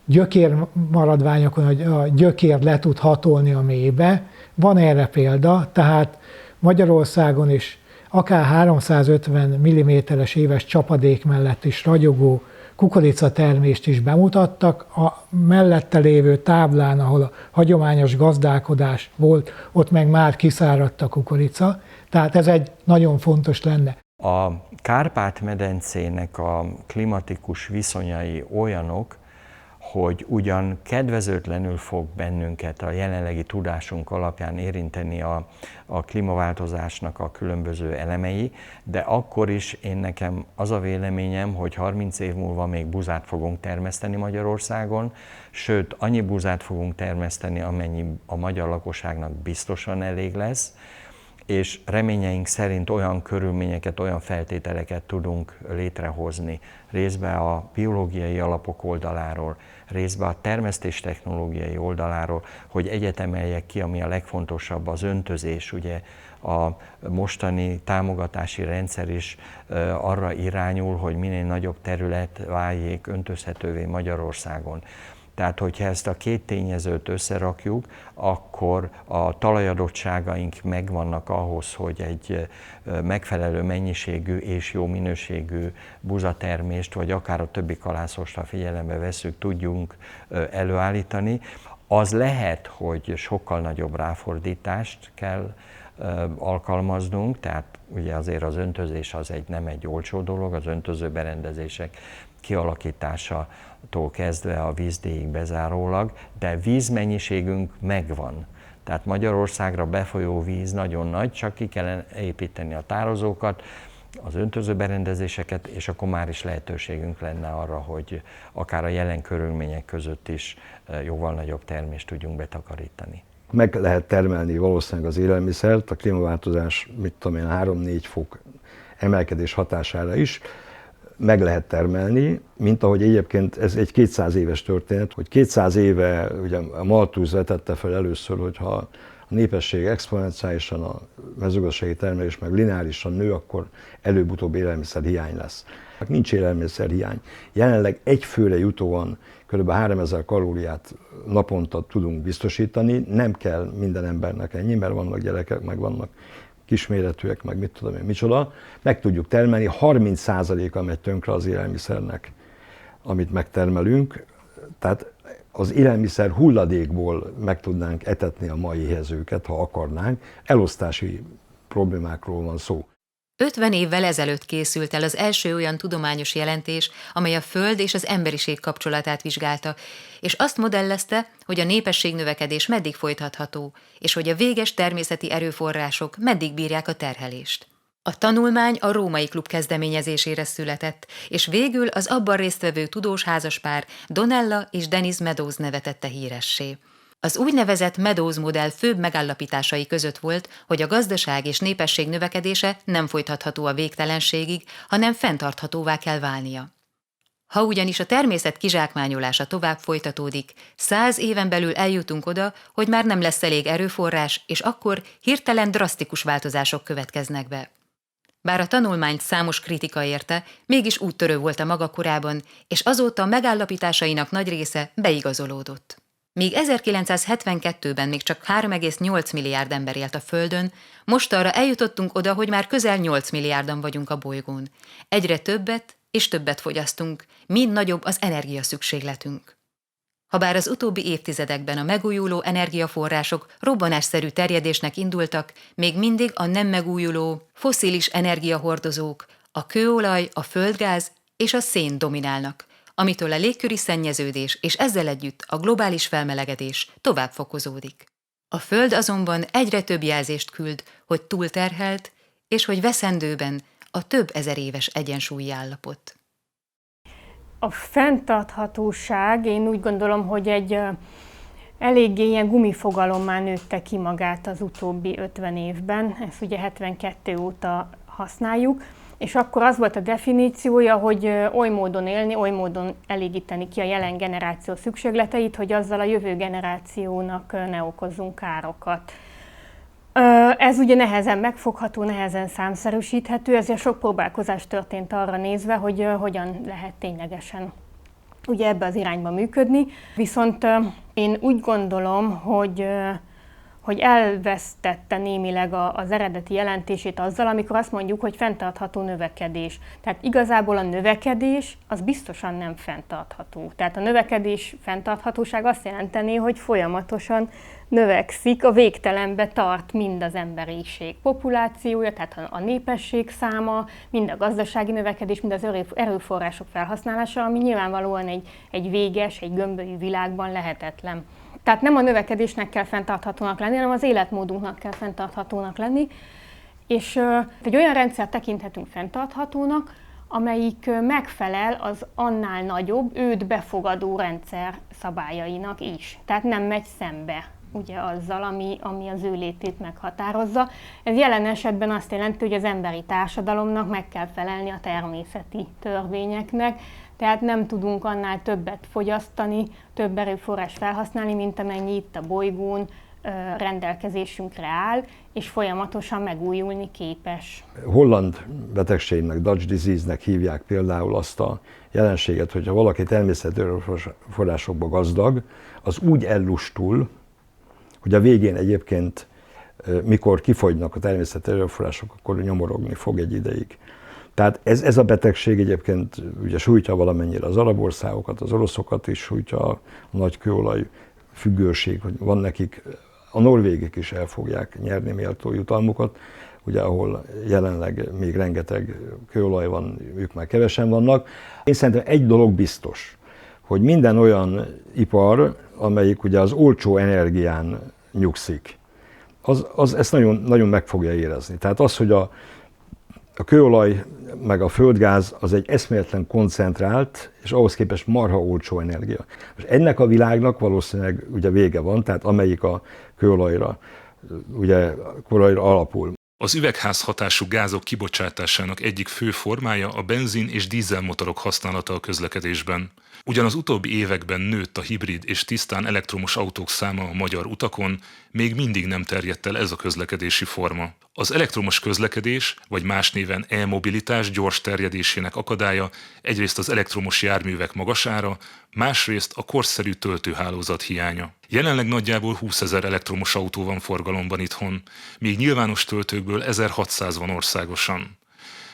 gyökérmaradványokon a gyökér le tud hatolni a mélybe. Van erre példa, tehát Magyarországon is akár 350 mm-es éves csapadék mellett is ragyogó kukoricatermést is bemutattak. A mellette lévő táblán, ahol a hagyományos gazdálkodás volt, ott meg már kiszáradt a kukorica, tehát ez egy nagyon fontos lenne. A Kárpát-medencének a klimatikus viszonyai olyanok, hogy ugyan kedvezőtlenül fog bennünket a jelenlegi tudásunk alapján érinteni a klímaváltozásnak a különböző elemei, de akkor is nekem az a véleményem, hogy 30 év múlva még buzát fogunk termeszteni Magyarországon, sőt annyi buzát fogunk termeszteni, amennyi a magyar lakosságnak biztosan elég lesz, és reményeink szerint olyan körülményeket, olyan feltételeket tudunk létrehozni, részben a biológiai alapok oldaláról, részben a termesztés technológiai oldaláról, hogy egyetemeljek ki, ami a legfontosabb, az öntözés. Ugye a mostani támogatási rendszer is arra irányul, hogy minél nagyobb terület váljék öntözhetővé Magyarországon. Tehát, hogyha ezt a két tényezőt összerakjuk, akkor a talajadottságaink megvannak ahhoz, hogy egy megfelelő mennyiségű és jó minőségű buzatermést, vagy akár a többi kalászost, ha figyelembe vesszük, tudjunk előállítani. Az lehet, hogy sokkal nagyobb ráfordítást kell alkalmaznunk, tehát ugye azért az öntözés az nem egy olcsó dolog, az öntöző berendezések kialakításától kezdve a vízdíjig bezárólag, de vízmennyiségünk megvan. Tehát Magyarországra befolyó víz nagyon nagy, csak ki kell építeni a tározókat, az öntöző berendezéseket, és akkor már is lehetőségünk lenne arra, hogy akár a jelen körülmények között is jóval nagyobb termést tudjunk betakarítani. Meg lehet termelni valószínűleg az élelmiszert, a klímaváltozás, 3-4 fok emelkedés hatására is meg lehet termelni, mint ahogy egyébként ez egy 200 éves történet, hogy 200 éve ugye a Malthus vetette fel először, hogyha a népesség exponenciálisan, a mezőgazdasági termelés meg lineárisan nő, akkor előbb-utóbb élelmiszerhiány lesz. Nincs élelmiszerhiány. Jelenleg egy főre jutóan kb. 3000 kalóriát naponta tudunk biztosítani, nem kell minden embernek ennyi, mert vannak gyerekek, meg vannak kisméretűek, meg mit tudom én, micsoda. Meg tudjuk termelni, 30%-a megy tönkre az élelmiszernek, amit megtermelünk. Tehát az élelmiszer hulladékból meg tudnánk etetni a mai éhezőket, ha akarnánk. Elosztási problémákról van szó. 50 évvel ezelőtt készült el az első olyan tudományos jelentés, amely a Föld és az emberiség kapcsolatát vizsgálta, és azt modellezte, hogy a népességnövekedés meddig folytatható, és hogy a véges természeti erőforrások meddig bírják a terhelést. A tanulmány a Római Klub kezdeményezésére született, és végül az abban résztvevő tudós házaspár Donella és Dennis Meadows neve tette híressé. Az úgynevezett Meadows modell főbb megállapításai között volt, hogy a gazdaság és népesség növekedése nem folytatható a végtelenségig, hanem fenntarthatóvá kell válnia. Ha ugyanis a természet kizsákmányolása tovább folytatódik, 100 éven belül eljutunk oda, hogy már nem lesz elég erőforrás, és akkor hirtelen drasztikus változások következnek be. Bár a tanulmányt számos kritika érte, mégis úttörő volt a maga korában, és azóta a megállapításainak nagy része beigazolódott. Míg 1972-ben még csak 3,8 milliárd ember élt a Földön, mostanra eljutottunk oda, hogy már közel 8 milliárdan vagyunk a bolygón. Egyre többet és többet fogyasztunk, mind nagyobb az energiaszükségletünk. Habár az utóbbi évtizedekben a megújuló energiaforrások robbanásszerű terjedésnek indultak, még mindig a nem megújuló, fosszilis energiahordozók, a kőolaj, a földgáz és a szén dominálnak, amitől a légköri szennyeződés és ezzel együtt a globális felmelegedés tovább fokozódik. A Föld azonban egyre több jelzést küld, hogy túlterhelt, és hogy veszendőben a több ezer éves egyensúlyi állapot. A fenntarthatóság, én úgy gondolom, hogy egy eléggé ilyen gumifogalommá nőtte ki magát az utóbbi 50 évben, ezt ugye 72 óta használjuk, és akkor az volt a definíciója, hogy oly módon élni, oly módon elégíteni ki a jelen generáció szükségleteit, hogy azzal a jövő generációnak ne okozzunk károkat. Ez ugye nehezen megfogható, nehezen számszerűsíthető, ezért sok próbálkozás történt arra nézve, hogy hogyan lehet ténylegesen ugye ebbe az irányba működni. Viszont én úgy gondolom, hogy elvesztette némileg az eredeti jelentését azzal, amikor azt mondjuk, hogy fenntartható növekedés. Tehát igazából a növekedés az biztosan nem fenntartható. Tehát a növekedés fenntarthatóság azt jelenteni, hogy folyamatosan növekszik, a végtelenbe tart mind az emberiség populációja, tehát a népesség száma, mind a gazdasági növekedés, mind az erőforrások felhasználása, ami nyilvánvalóan egy véges, egy gömbölyű világban lehetetlen. Tehát nem a növekedésnek kell fenntarthatónak lenni, hanem az életmódunknak kell fenntarthatónak lenni. És egy olyan rendszert tekinthetünk fenntarthatónak, amelyik megfelel az annál nagyobb, őt befogadó rendszer szabályainak is. Tehát nem megy szembe ugye azzal, ami az ő létét meghatározza. Ez jelen esetben azt jelenti, hogy az emberi társadalomnak meg kell felelni a természeti törvényeknek, tehát nem tudunk annál többet fogyasztani, több erőforrás felhasználni, mint amennyi itt a bolygón rendelkezésünkre áll, és folyamatosan megújulni képes. Holland betegségnek, Dutch disease-nek hívják például azt a jelenséget, hogyha valaki természeti erőforrásokba gazdag, az úgy ellustul, hogy a végén egyébként, mikor kifogynak a természeti erőforrások, akkor nyomorogni fog egy ideig. Tehát ez a betegség egyébként ugye sújtja valamennyire az arab országokat, az oroszokat is sújtja a nagy kőolaj függőség, hogy van nekik, a norvégek is el fogják nyerni méltó jutalmukat, ugye ahol jelenleg még rengeteg kőolaj van, ők már kevesen vannak. Én szerintem egy dolog biztos, hogy minden olyan ipar, amelyik ugye az olcsó energián nyugszik, az ezt nagyon, nagyon meg fogja érezni. Tehát az, hogy a kőolaj meg a földgáz az egy eszméletlen koncentrált, és ahhoz képest marha olcsó energia. Most ennek a világnak valószínűleg ugye vége van, tehát amelyik a kőolajra alapul. Az üvegházhatású gázok kibocsátásának egyik fő formája a benzin- és dízelmotorok használata a közlekedésben. Ugyan az utóbbi években nőtt a hibrid és tisztán elektromos autók száma a magyar utakon, még mindig nem terjedt el ez a közlekedési forma. Az elektromos közlekedés, vagy más néven e-mobilitás gyors terjedésének akadálya egyrészt az elektromos járművek magas ára, másrészt a korszerű töltőhálózat hiánya. Jelenleg nagyjából 20 000 elektromos autó van forgalomban itthon, míg nyilvános töltőkből 1600 van országosan.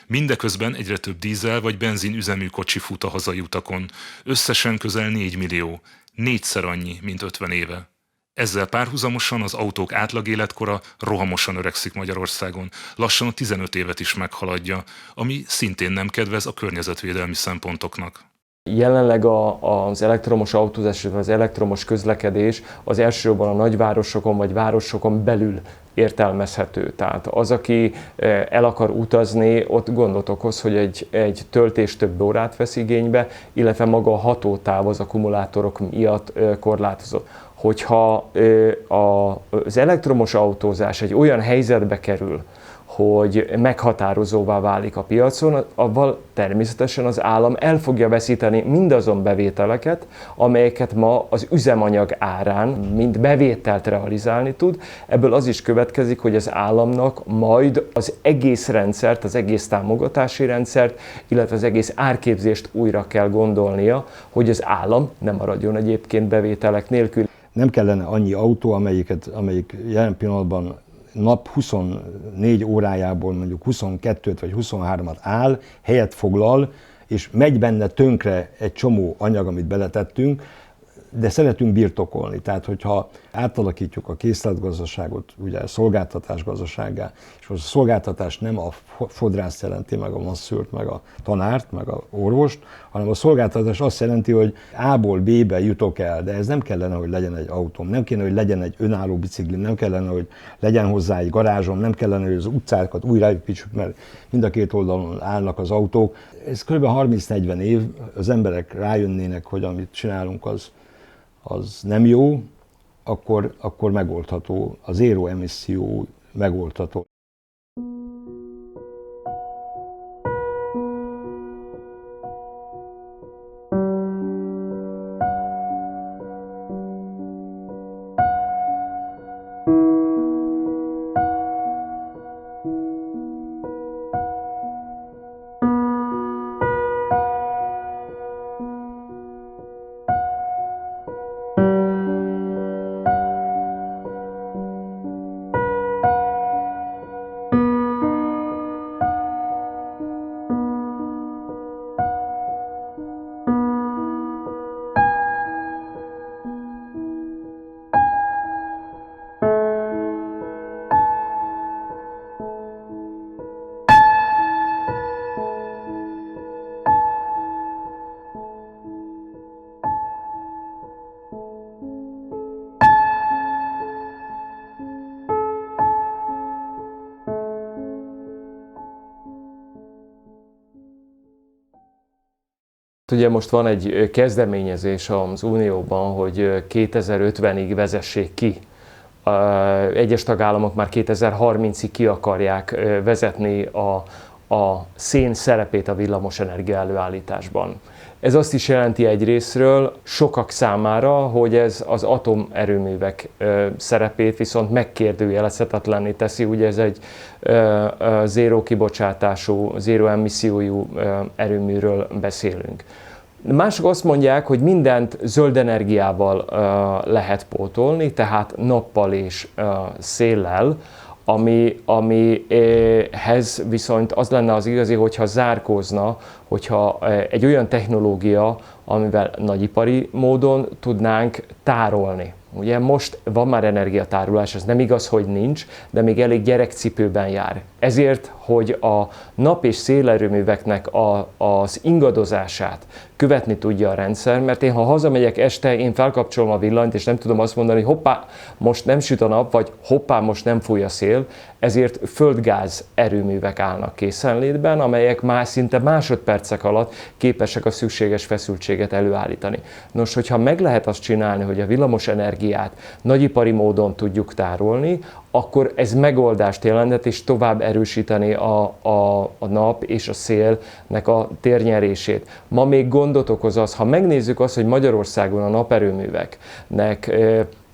Mindeközben egyre több dízel vagy benzin üzemű kocsi fut a hazai utakon, összesen közel 4 millió, 4-szer annyi, mint 50 éve. Ezzel párhuzamosan az autók átlag életkora rohamosan öregszik Magyarországon, lassan a 15 évet is meghaladja, ami szintén nem kedvez a környezetvédelmi szempontoknak. Jelenleg az elektromos autózás, az elektromos közlekedés az elsősorban a nagyvárosokon vagy városokon belül értelmezhető. Tehát az, aki el akar utazni, ott gondot okoz, hogy egy töltés több órát vesz igénybe, illetve maga a hatótáv az akkumulátorok miatt korlátozott. Hogyha az elektromos autózás egy olyan helyzetbe kerül, hogy meghatározóvá válik a piacon, avval természetesen az állam el fogja veszíteni mindazon bevételeket, amelyeket ma az üzemanyag árán, mint bevételt realizálni tud. Ebből az is következik, hogy az államnak majd az egész rendszert, az egész támogatási rendszert, illetve az egész árképzést újra kell gondolnia, hogy az állam nem maradjon egyébként bevételek nélkül. Nem kellene annyi autó, amelyik jelen pillanatban nap 24 órájából mondjuk 22-t vagy 23-at áll, helyet foglal, és megy benne tönkre egy csomó anyag, amit beletettünk, de szeretünk birtokolni. Tehát, hogyha átalakítjuk a készletgazdaságot, ugye a szolgáltatás gazdasággá, és most a szolgáltatás nem a fodrászt jelenti, meg a masszőrt, meg a tanárt, meg a orvost, hanem a szolgáltatás azt jelenti, hogy A-ból B-be jutok el, de ez nem kellene, hogy legyen egy autóm, nem kellene, hogy legyen egy önálló biciklim, nem kellene, hogy legyen hozzá egy garázsom, nem kellene, hogy az utcákat újraépítsük, mert mind a két oldalon állnak az autók. Ez kb. 30-40 év, az emberek rájönnének, hogy amit csinálunk, az nem jó, akkor megoldható, a zéró emisszió megoldható. Ugye most van egy kezdeményezés az Unióban, hogy 2050-ig vezessék ki. Egyes tagállamok már 2030-ig ki akarják vezetni a szén szerepét a villamosenergia előállításban. Ez azt is jelenti egyrészről sokak számára, hogy ez az atomerőművek szerepét viszont megkérdőjelezhetetlenné teszi. Ugye ez egy zéró kibocsátású, zéró emissziójú erőműről beszélünk. Mások azt mondják, hogy mindent zöld energiával lehet pótolni, tehát nappal és széllel, amihez viszont az lenne az igazi, hogyha zárkózna, hogyha egy olyan technológia, amivel nagyipari módon tudnánk tárolni Ugye most van már energiatárolás, ez nem igaz, hogy nincs, de még elég gyerekcipőben jár. Ezért, hogy a nap- és szélerőműveknek az ingadozását követni tudja a rendszer, mert én ha hazamegyek este, én felkapcsolom a villanyt, és nem tudom azt mondani, hogy hoppá, most nem süt a nap, vagy hoppá, most nem fúj a szél, ezért földgáz erőművek állnak készenlétben, amelyek már szinte másodpercek alatt képesek a szükséges feszültséget előállítani. Nos, hogyha meg lehet azt csinálni, hogy a villamos energiát nagyipari módon tudjuk tárolni, akkor ez megoldást jelentett, és tovább erősíteni a nap és a szélnek a térnyerését. Ma még gondot okoz az, ha megnézzük azt, hogy Magyarországon a naperőműveknek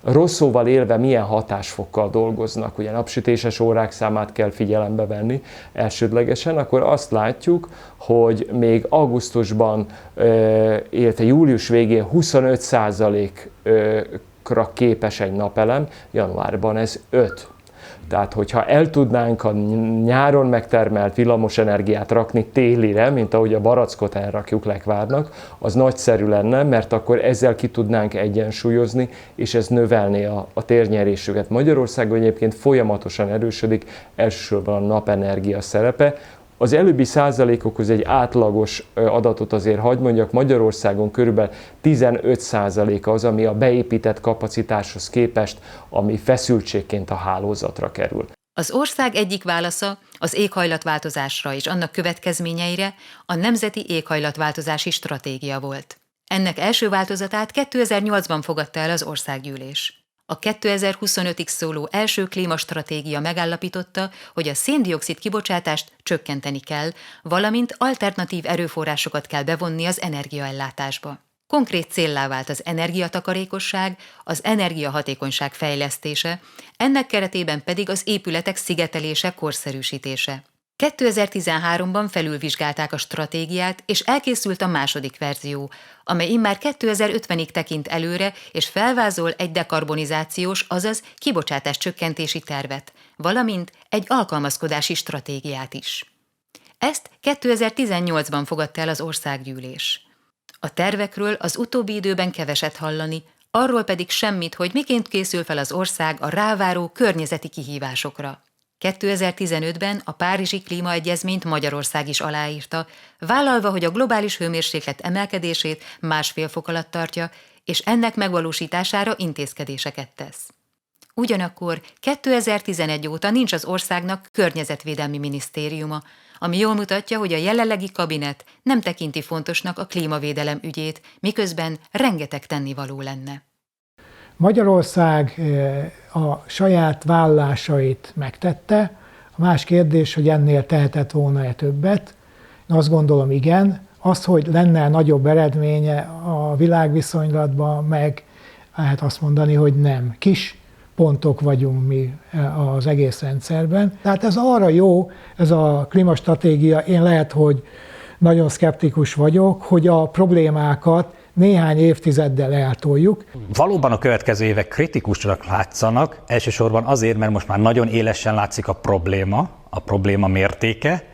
rossz szóval élve milyen hatásfokkal dolgoznak, ugye napsütéses órák számát kell figyelembe venni elsődlegesen, akkor azt látjuk, hogy még augusztusban, illetve július végén 25%-ra képes egy napelem, januárban ez 5%. Tehát, hogyha el tudnánk a nyáron megtermelt villamosenergiát rakni télire, mint ahogy a barackot elrakjuk Lekvárnak, az nagyszerű lenne, mert akkor ezzel ki tudnánk egyensúlyozni, és ez növelné a térnyerésüket. Magyarországon egyébként folyamatosan erősödik, elsősorban a napenergia szerepe. Az előbbi százalékokhoz egy átlagos adatot azért hadd mondjak, Magyarországon körülbelül 15% az, ami a beépített kapacitáshoz képest, ami feszültségként a hálózatra kerül. Az ország egyik válasza az éghajlatváltozásra és annak következményeire a Nemzeti Éghajlatváltozási Stratégia volt. Ennek első változatát 2008-ban fogadta el az országgyűlés. A 2025-ig szóló első klímastratégia megállapította, hogy a szén-dioxid kibocsátást csökkenteni kell, valamint alternatív erőforrásokat kell bevonni az energiaellátásba. Konkrét céllá vált az energiatakarékosság, az energiahatékonyság fejlesztése, ennek keretében pedig az épületek szigetelése, korszerűsítése. 2013-ban felülvizsgálták a stratégiát, és elkészült a második verzió, amely immár 2050-ig tekint előre, és felvázol egy dekarbonizációs, azaz kibocsátás csökkentési tervet, valamint egy alkalmazkodási stratégiát is. Ezt 2018-ban fogadta el az országgyűlés. A tervekről az utóbbi időben keveset hallani, arról pedig semmit, hogy miként készül fel az ország a ráváró környezeti kihívásokra. 2015-ben a Párizsi Klímaegyezményt Magyarország is aláírta, vállalva, hogy a globális hőmérséklet emelkedését 1,5 fok alatt tartja, és ennek megvalósítására intézkedéseket tesz. Ugyanakkor 2011 óta nincs az országnak környezetvédelmi minisztériuma, ami jól mutatja, hogy a jelenlegi kabinet nem tekinti fontosnak a klímavédelem ügyét, miközben rengeteg tennivaló lenne. Magyarország a saját vállalásait megtette. A más kérdés, hogy ennél tehetett volna-e többet. Én azt gondolom, igen. Az, hogy lenne nagyobb eredménye a világviszonylatban, meg lehet azt mondani, hogy nem. Kis pontok vagyunk mi az egész rendszerben. Tehát ez arra jó, ez a klímastratégia, én lehet, hogy nagyon szkeptikus vagyok, hogy a problémákat néhány évtizeddel eltoljuk. Valóban a következő évek kritikusnak látszanak, elsősorban azért, mert most már nagyon élesen látszik a probléma mértéke.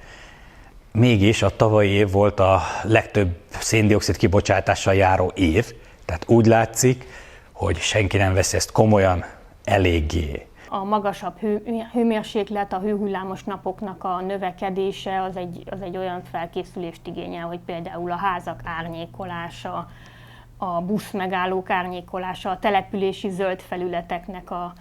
Mégis a tavalyi év volt a legtöbb szén-dioxid kibocsátással járó év, tehát úgy látszik, hogy senki nem veszi ezt komolyan eléggé. A magasabb hőmérséklet, a hőhullámos napoknak a növekedése az egy olyan felkészülést igényel, hogy például a házak árnyékolása, a buszmegállók árnyékolása, a települési zöld felületeknek a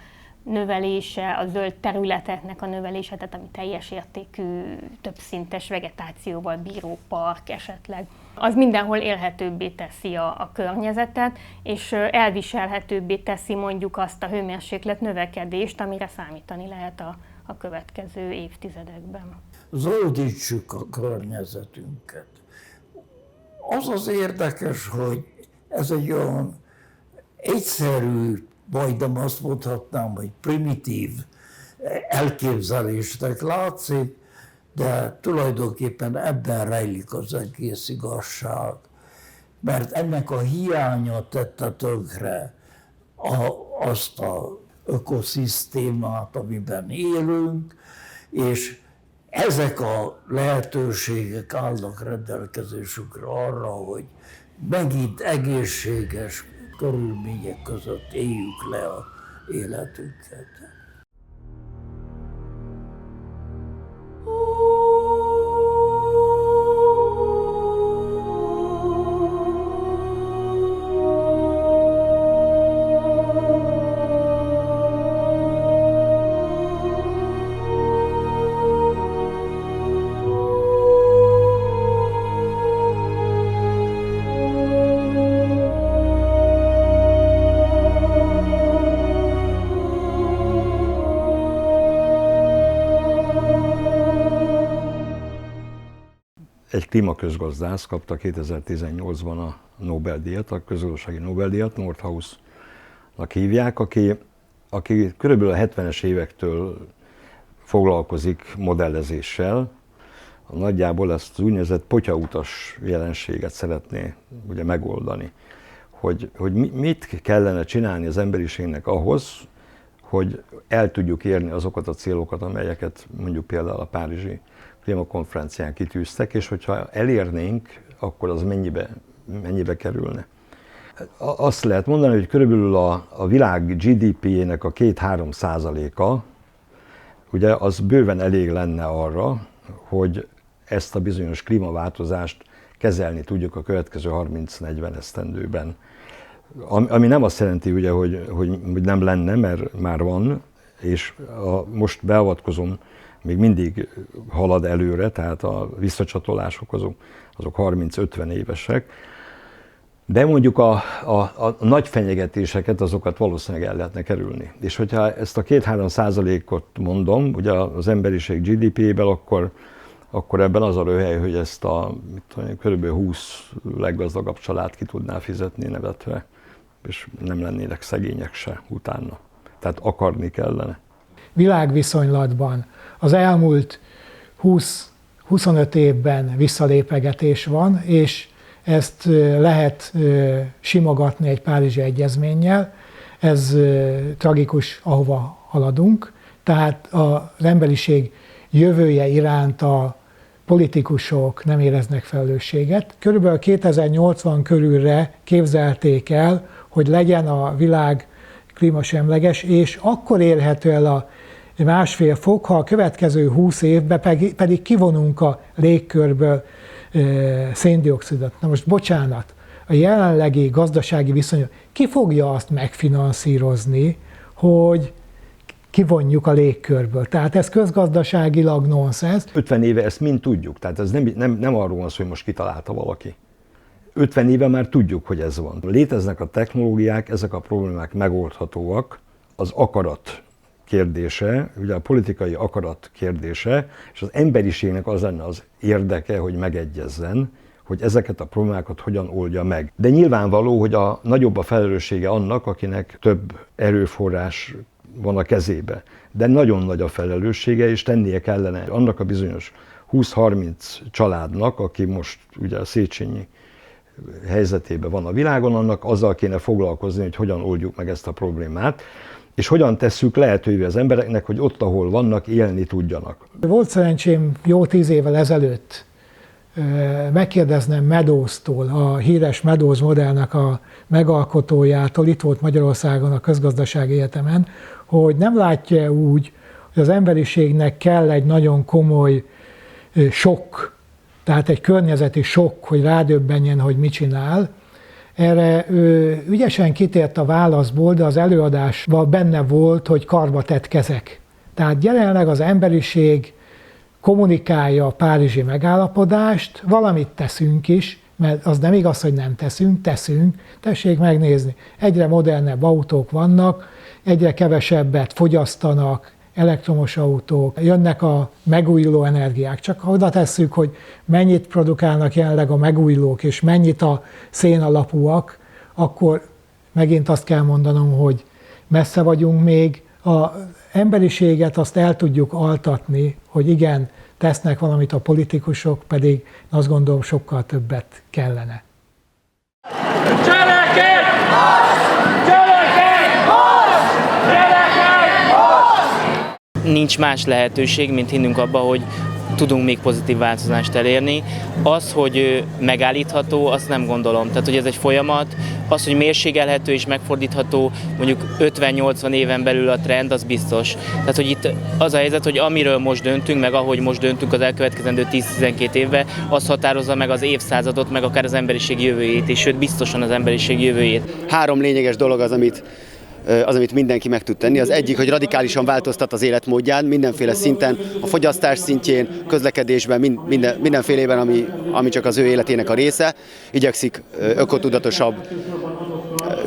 növelése, a zöld területeknek a növelése, tehát ami teljes értékű, többszintes vegetációval bíró park esetleg. Az mindenhol élhetőbbé teszi a környezetet, és elviselhetőbbé teszi mondjuk azt a hőmérséklet növekedést, amire számítani lehet a következő évtizedekben. Zöldítsük a környezetünket. Az az érdekes, hogy ez egy olyan egyszerű, majdnem azt mondhatnám, hogy primitív elképzelésnek látszik, de tulajdonképpen ebben rejlik az egész igazság. Mert ennek a hiánya tette tönkre azt az ökoszisztémát, amiben élünk, és ezek a lehetőségek állnak rendelkezésükre arra, hogy megint egészséges körülmények között éljük le az életünket. Egy klímaközgazdász kapta 2018-ban a Nobel-díjat, a közgazdasági Nobel-díjat, Nordhausnak hívják, aki körülbelül a 70-es évektől foglalkozik modellezéssel. Nagyjából ezt az úgynevezett potyautas jelenséget szeretné ugye megoldani. Hogy mit kellene csinálni az emberiségnek ahhoz, hogy el tudjuk érni azokat a célokat, amelyeket mondjuk például a párizsi klímakonferencián kitűztek, és hogyha elérnénk, akkor az mennyibe kerülne. Azt lehet mondani, hogy körülbelül a világ GDP-jének a 2-3%-a, ugye az bőven elég lenne arra, hogy ezt a bizonyos klímaváltozást kezelni tudjuk a következő 30-40 esztendőben. Ami nem azt jelenti, ugye, hogy nem lenne, mert már van, és most beavatkozom, még mindig halad előre, tehát a visszacsatolások azok 30-50 évesek, de mondjuk a nagy fenyegetéseket, azokat valószínűleg el lehetne kerülni. És hogyha ezt a 2-3%-ot mondom, ugye az emberiség GDP-ből, akkor ebben az a röhely, hogy ezt a kb. 20 leggazdagabb család ki tudná fizetni nevetve, és nem lennének szegények se utána. Tehát akarni kellene. Világviszonylatban az elmúlt 20-25 évben visszalépegetés van, és ezt lehet simogatni egy párizsi egyezménnyel. Ez tragikus, ahova haladunk. Tehát az emberiség jövője iránt a politikusok nem éreznek felelősséget. Körülbelül 2080 körülre képzelték el, hogy legyen a világ klímasemleges, és akkor érhető el a 1,5 fok, ha a következő 20 évben pedig kivonunk a légkörből széndioxidot. Na most bocsánat, a jelenlegi gazdasági viszonyok, ki fogja azt megfinanszírozni, hogy kivonjuk a légkörből. Tehát ez közgazdaságilag nonsens. 50 éve ezt mind tudjuk, tehát ez nem arról van szó, hogy most kitalálta valaki. 50 éve már tudjuk, hogy ez van. Léteznek a technológiák, ezek a problémák megoldhatóak. Az akarat kérdése, ugye a politikai akarat kérdése, és az emberiségnek az lenne az érdeke, hogy megegyezzen, hogy ezeket a problémákat hogyan oldja meg. De nyilvánvaló, hogy nagyobb a felelőssége annak, akinek több erőforrás van a kezébe. De nagyon nagy a felelőssége, és tennie kellene annak a bizonyos 20-30 családnak, aki most ugye a Széchenyi helyzetében van a világon, annak azzal kéne foglalkozni, hogy hogyan oldjuk meg ezt a problémát, és hogyan tesszük lehetővé az embereknek, hogy ott, ahol vannak, élni tudjanak. Volt szerencsém jó 10 évvel ezelőtt megkérdeznem Meadows-tól, a híres Meadows modellnek a megalkotójától, itt volt Magyarországon a Közgazdasági Egyetemen, hogy nem látja úgy, hogy az emberiségnek kell egy nagyon komoly sokk, tehát egy környezeti sokk, hogy rádöbbenjen, hogy mit csinál. Erre ő ügyesen kitért a válaszból, de az előadásban benne volt, hogy karbatett kezek. Tehát jelenleg az emberiség kommunikálja a párizsi megállapodást, valamit teszünk is, mert az nem igaz, hogy nem teszünk, tessék megnézni. Egyre modernebb autók vannak, egyre kevesebbet fogyasztanak, elektromos autók, jönnek a megújuló energiák. Csak ha oda tesszük, hogy mennyit produkálnak jelenleg a megújulók, és mennyit a szén alapúak, akkor megint azt kell mondanom, hogy messze vagyunk még. Az emberiséget azt el tudjuk altatni, hogy igen, tesznek valamit a politikusok, pedig azt gondolom sokkal többet kellene. Nincs más lehetőség, mint hinnünk abba, hogy tudunk még pozitív változást elérni. Az, hogy megállítható, azt nem gondolom. Tehát, hogy ez egy folyamat, az, hogy mérsékelhető és megfordítható mondjuk 50-80 éven belül a trend, az biztos. Tehát, hogy itt az a helyzet, hogy amiről most döntünk, meg ahogy most döntünk az elkövetkezendő 10-12 évben, az határozza meg az évszázadot, meg akár az emberiség jövőjét, és sőt biztosan az emberiség jövőjét. 3 lényeges dolog az, amit mindenki meg tud tenni. Az egyik, hogy radikálisan változtat az életmódján, mindenféle szinten, a fogyasztás szintjén, közlekedésben, mindenfélében, ami csak az ő életének a része. Igyekszik ökotudatosabb,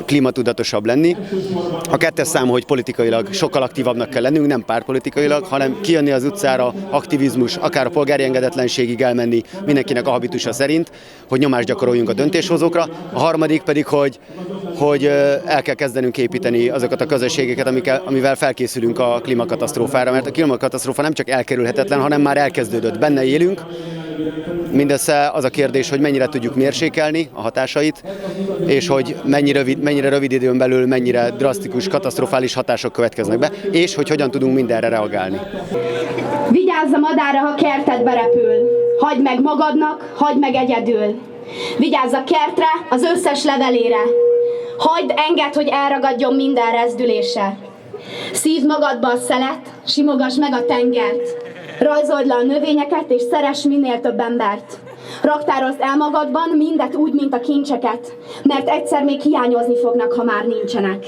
klímatudatosabb lenni. A 2. szám, hogy politikailag sokkal aktívabbnak kell lennünk, nem pártpolitikailag, hanem kijönni az utcára, aktivizmus, akár a polgári engedetlenségig elmenni mindenkinek a habitusa szerint, hogy nyomást gyakoroljunk a döntéshozókra. A 3. pedig, hogy el kell kezdenünk építeni azokat a közösségeket, amivel felkészülünk a klímakatasztrófára, mert a klímakatasztrófa nem csak elkerülhetetlen, hanem már elkezdődött. Benne élünk. Mindössze az a kérdés, hogy mennyire tudjuk mérsékelni a hatásait, és hogy mennyire rövid időn belül, mennyire drasztikus, katasztrofális hatások következnek be, és hogy hogyan tudunk mindenre reagálni. Vigyázz a madárra, ha kertedbe repül. Hagyd meg magadnak, hagyd meg egyedül. Vigyázz a kertre, az összes levelére. Engedd, hogy elragadjon minden rezdülése. Szívd magadba a szelet, simogass meg a tengert. Rajzold le a növényeket, és szeress minél több embert. Raktározd el magadban mindet úgy, mint a kincseket, mert egyszer még hiányozni fognak, ha már nincsenek.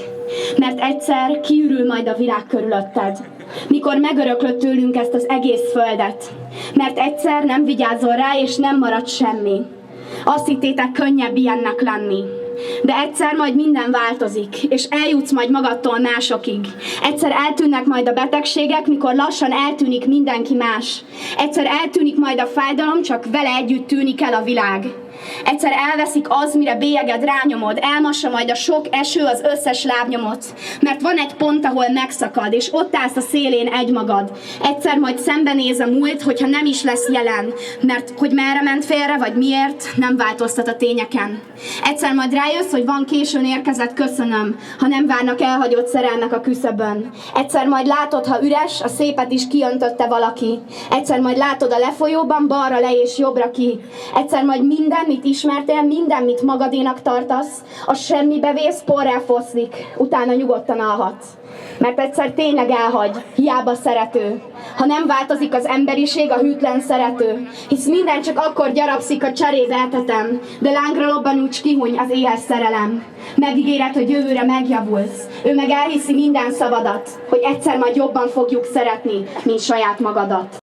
Mert egyszer kiürül majd a világ körülötted, mikor megöröklöd tőlünk ezt az egész földet. Mert egyszer nem vigyázol rá, és nem marad semmi. Azt hittétek, könnyebb ilyennek lenni. De egyszer majd minden változik, és eljutsz majd magadtól másokig. Egyszer eltűnnek majd a betegségek, mikor lassan eltűnik mindenki más. Egyszer eltűnik majd a fájdalom, csak vele együtt tűnik el a világ. Egyszer elveszik az, mire bélyeged rányomod, elmassa majd a sok eső az összes lábnyomot. Mert van egy pont, ahol megszakad, és ott állsz a szélén egymagad. Egyszer majd szembenéz a múlt, hogyha nem is lesz jelen, mert hogy merre ment félre, vagy miért, nem változtat a tényeken. Egyszer majd rájössz, hogy van későn érkezett köszönöm, ha nem várnak elhagyott szerelmek a küszöbön. Egyszer majd látod, ha üres, a szépet is kiöntötte valaki. Egyszer majd látod a lefolyóban, balra le és jobbra ki. Egyszer majd minden, mit ismertél, minden, mit magadénak tartasz, a semmibe vész, porrá foszlik, utána nyugodtan alhatsz. Mert egyszer tényleg elhagy, hiába szerető. Ha nem változik az emberiség, a hűtlen szerető, hisz minden csak akkor gyarapszik a cserébe etetem, de lángra lobban úgy kihuny az éhes szerelem. Megígéred, hogy jövőre megjavulsz, ő meg elhiszi minden szavadat, hogy egyszer majd jobban fogjuk szeretni, mint saját magadat.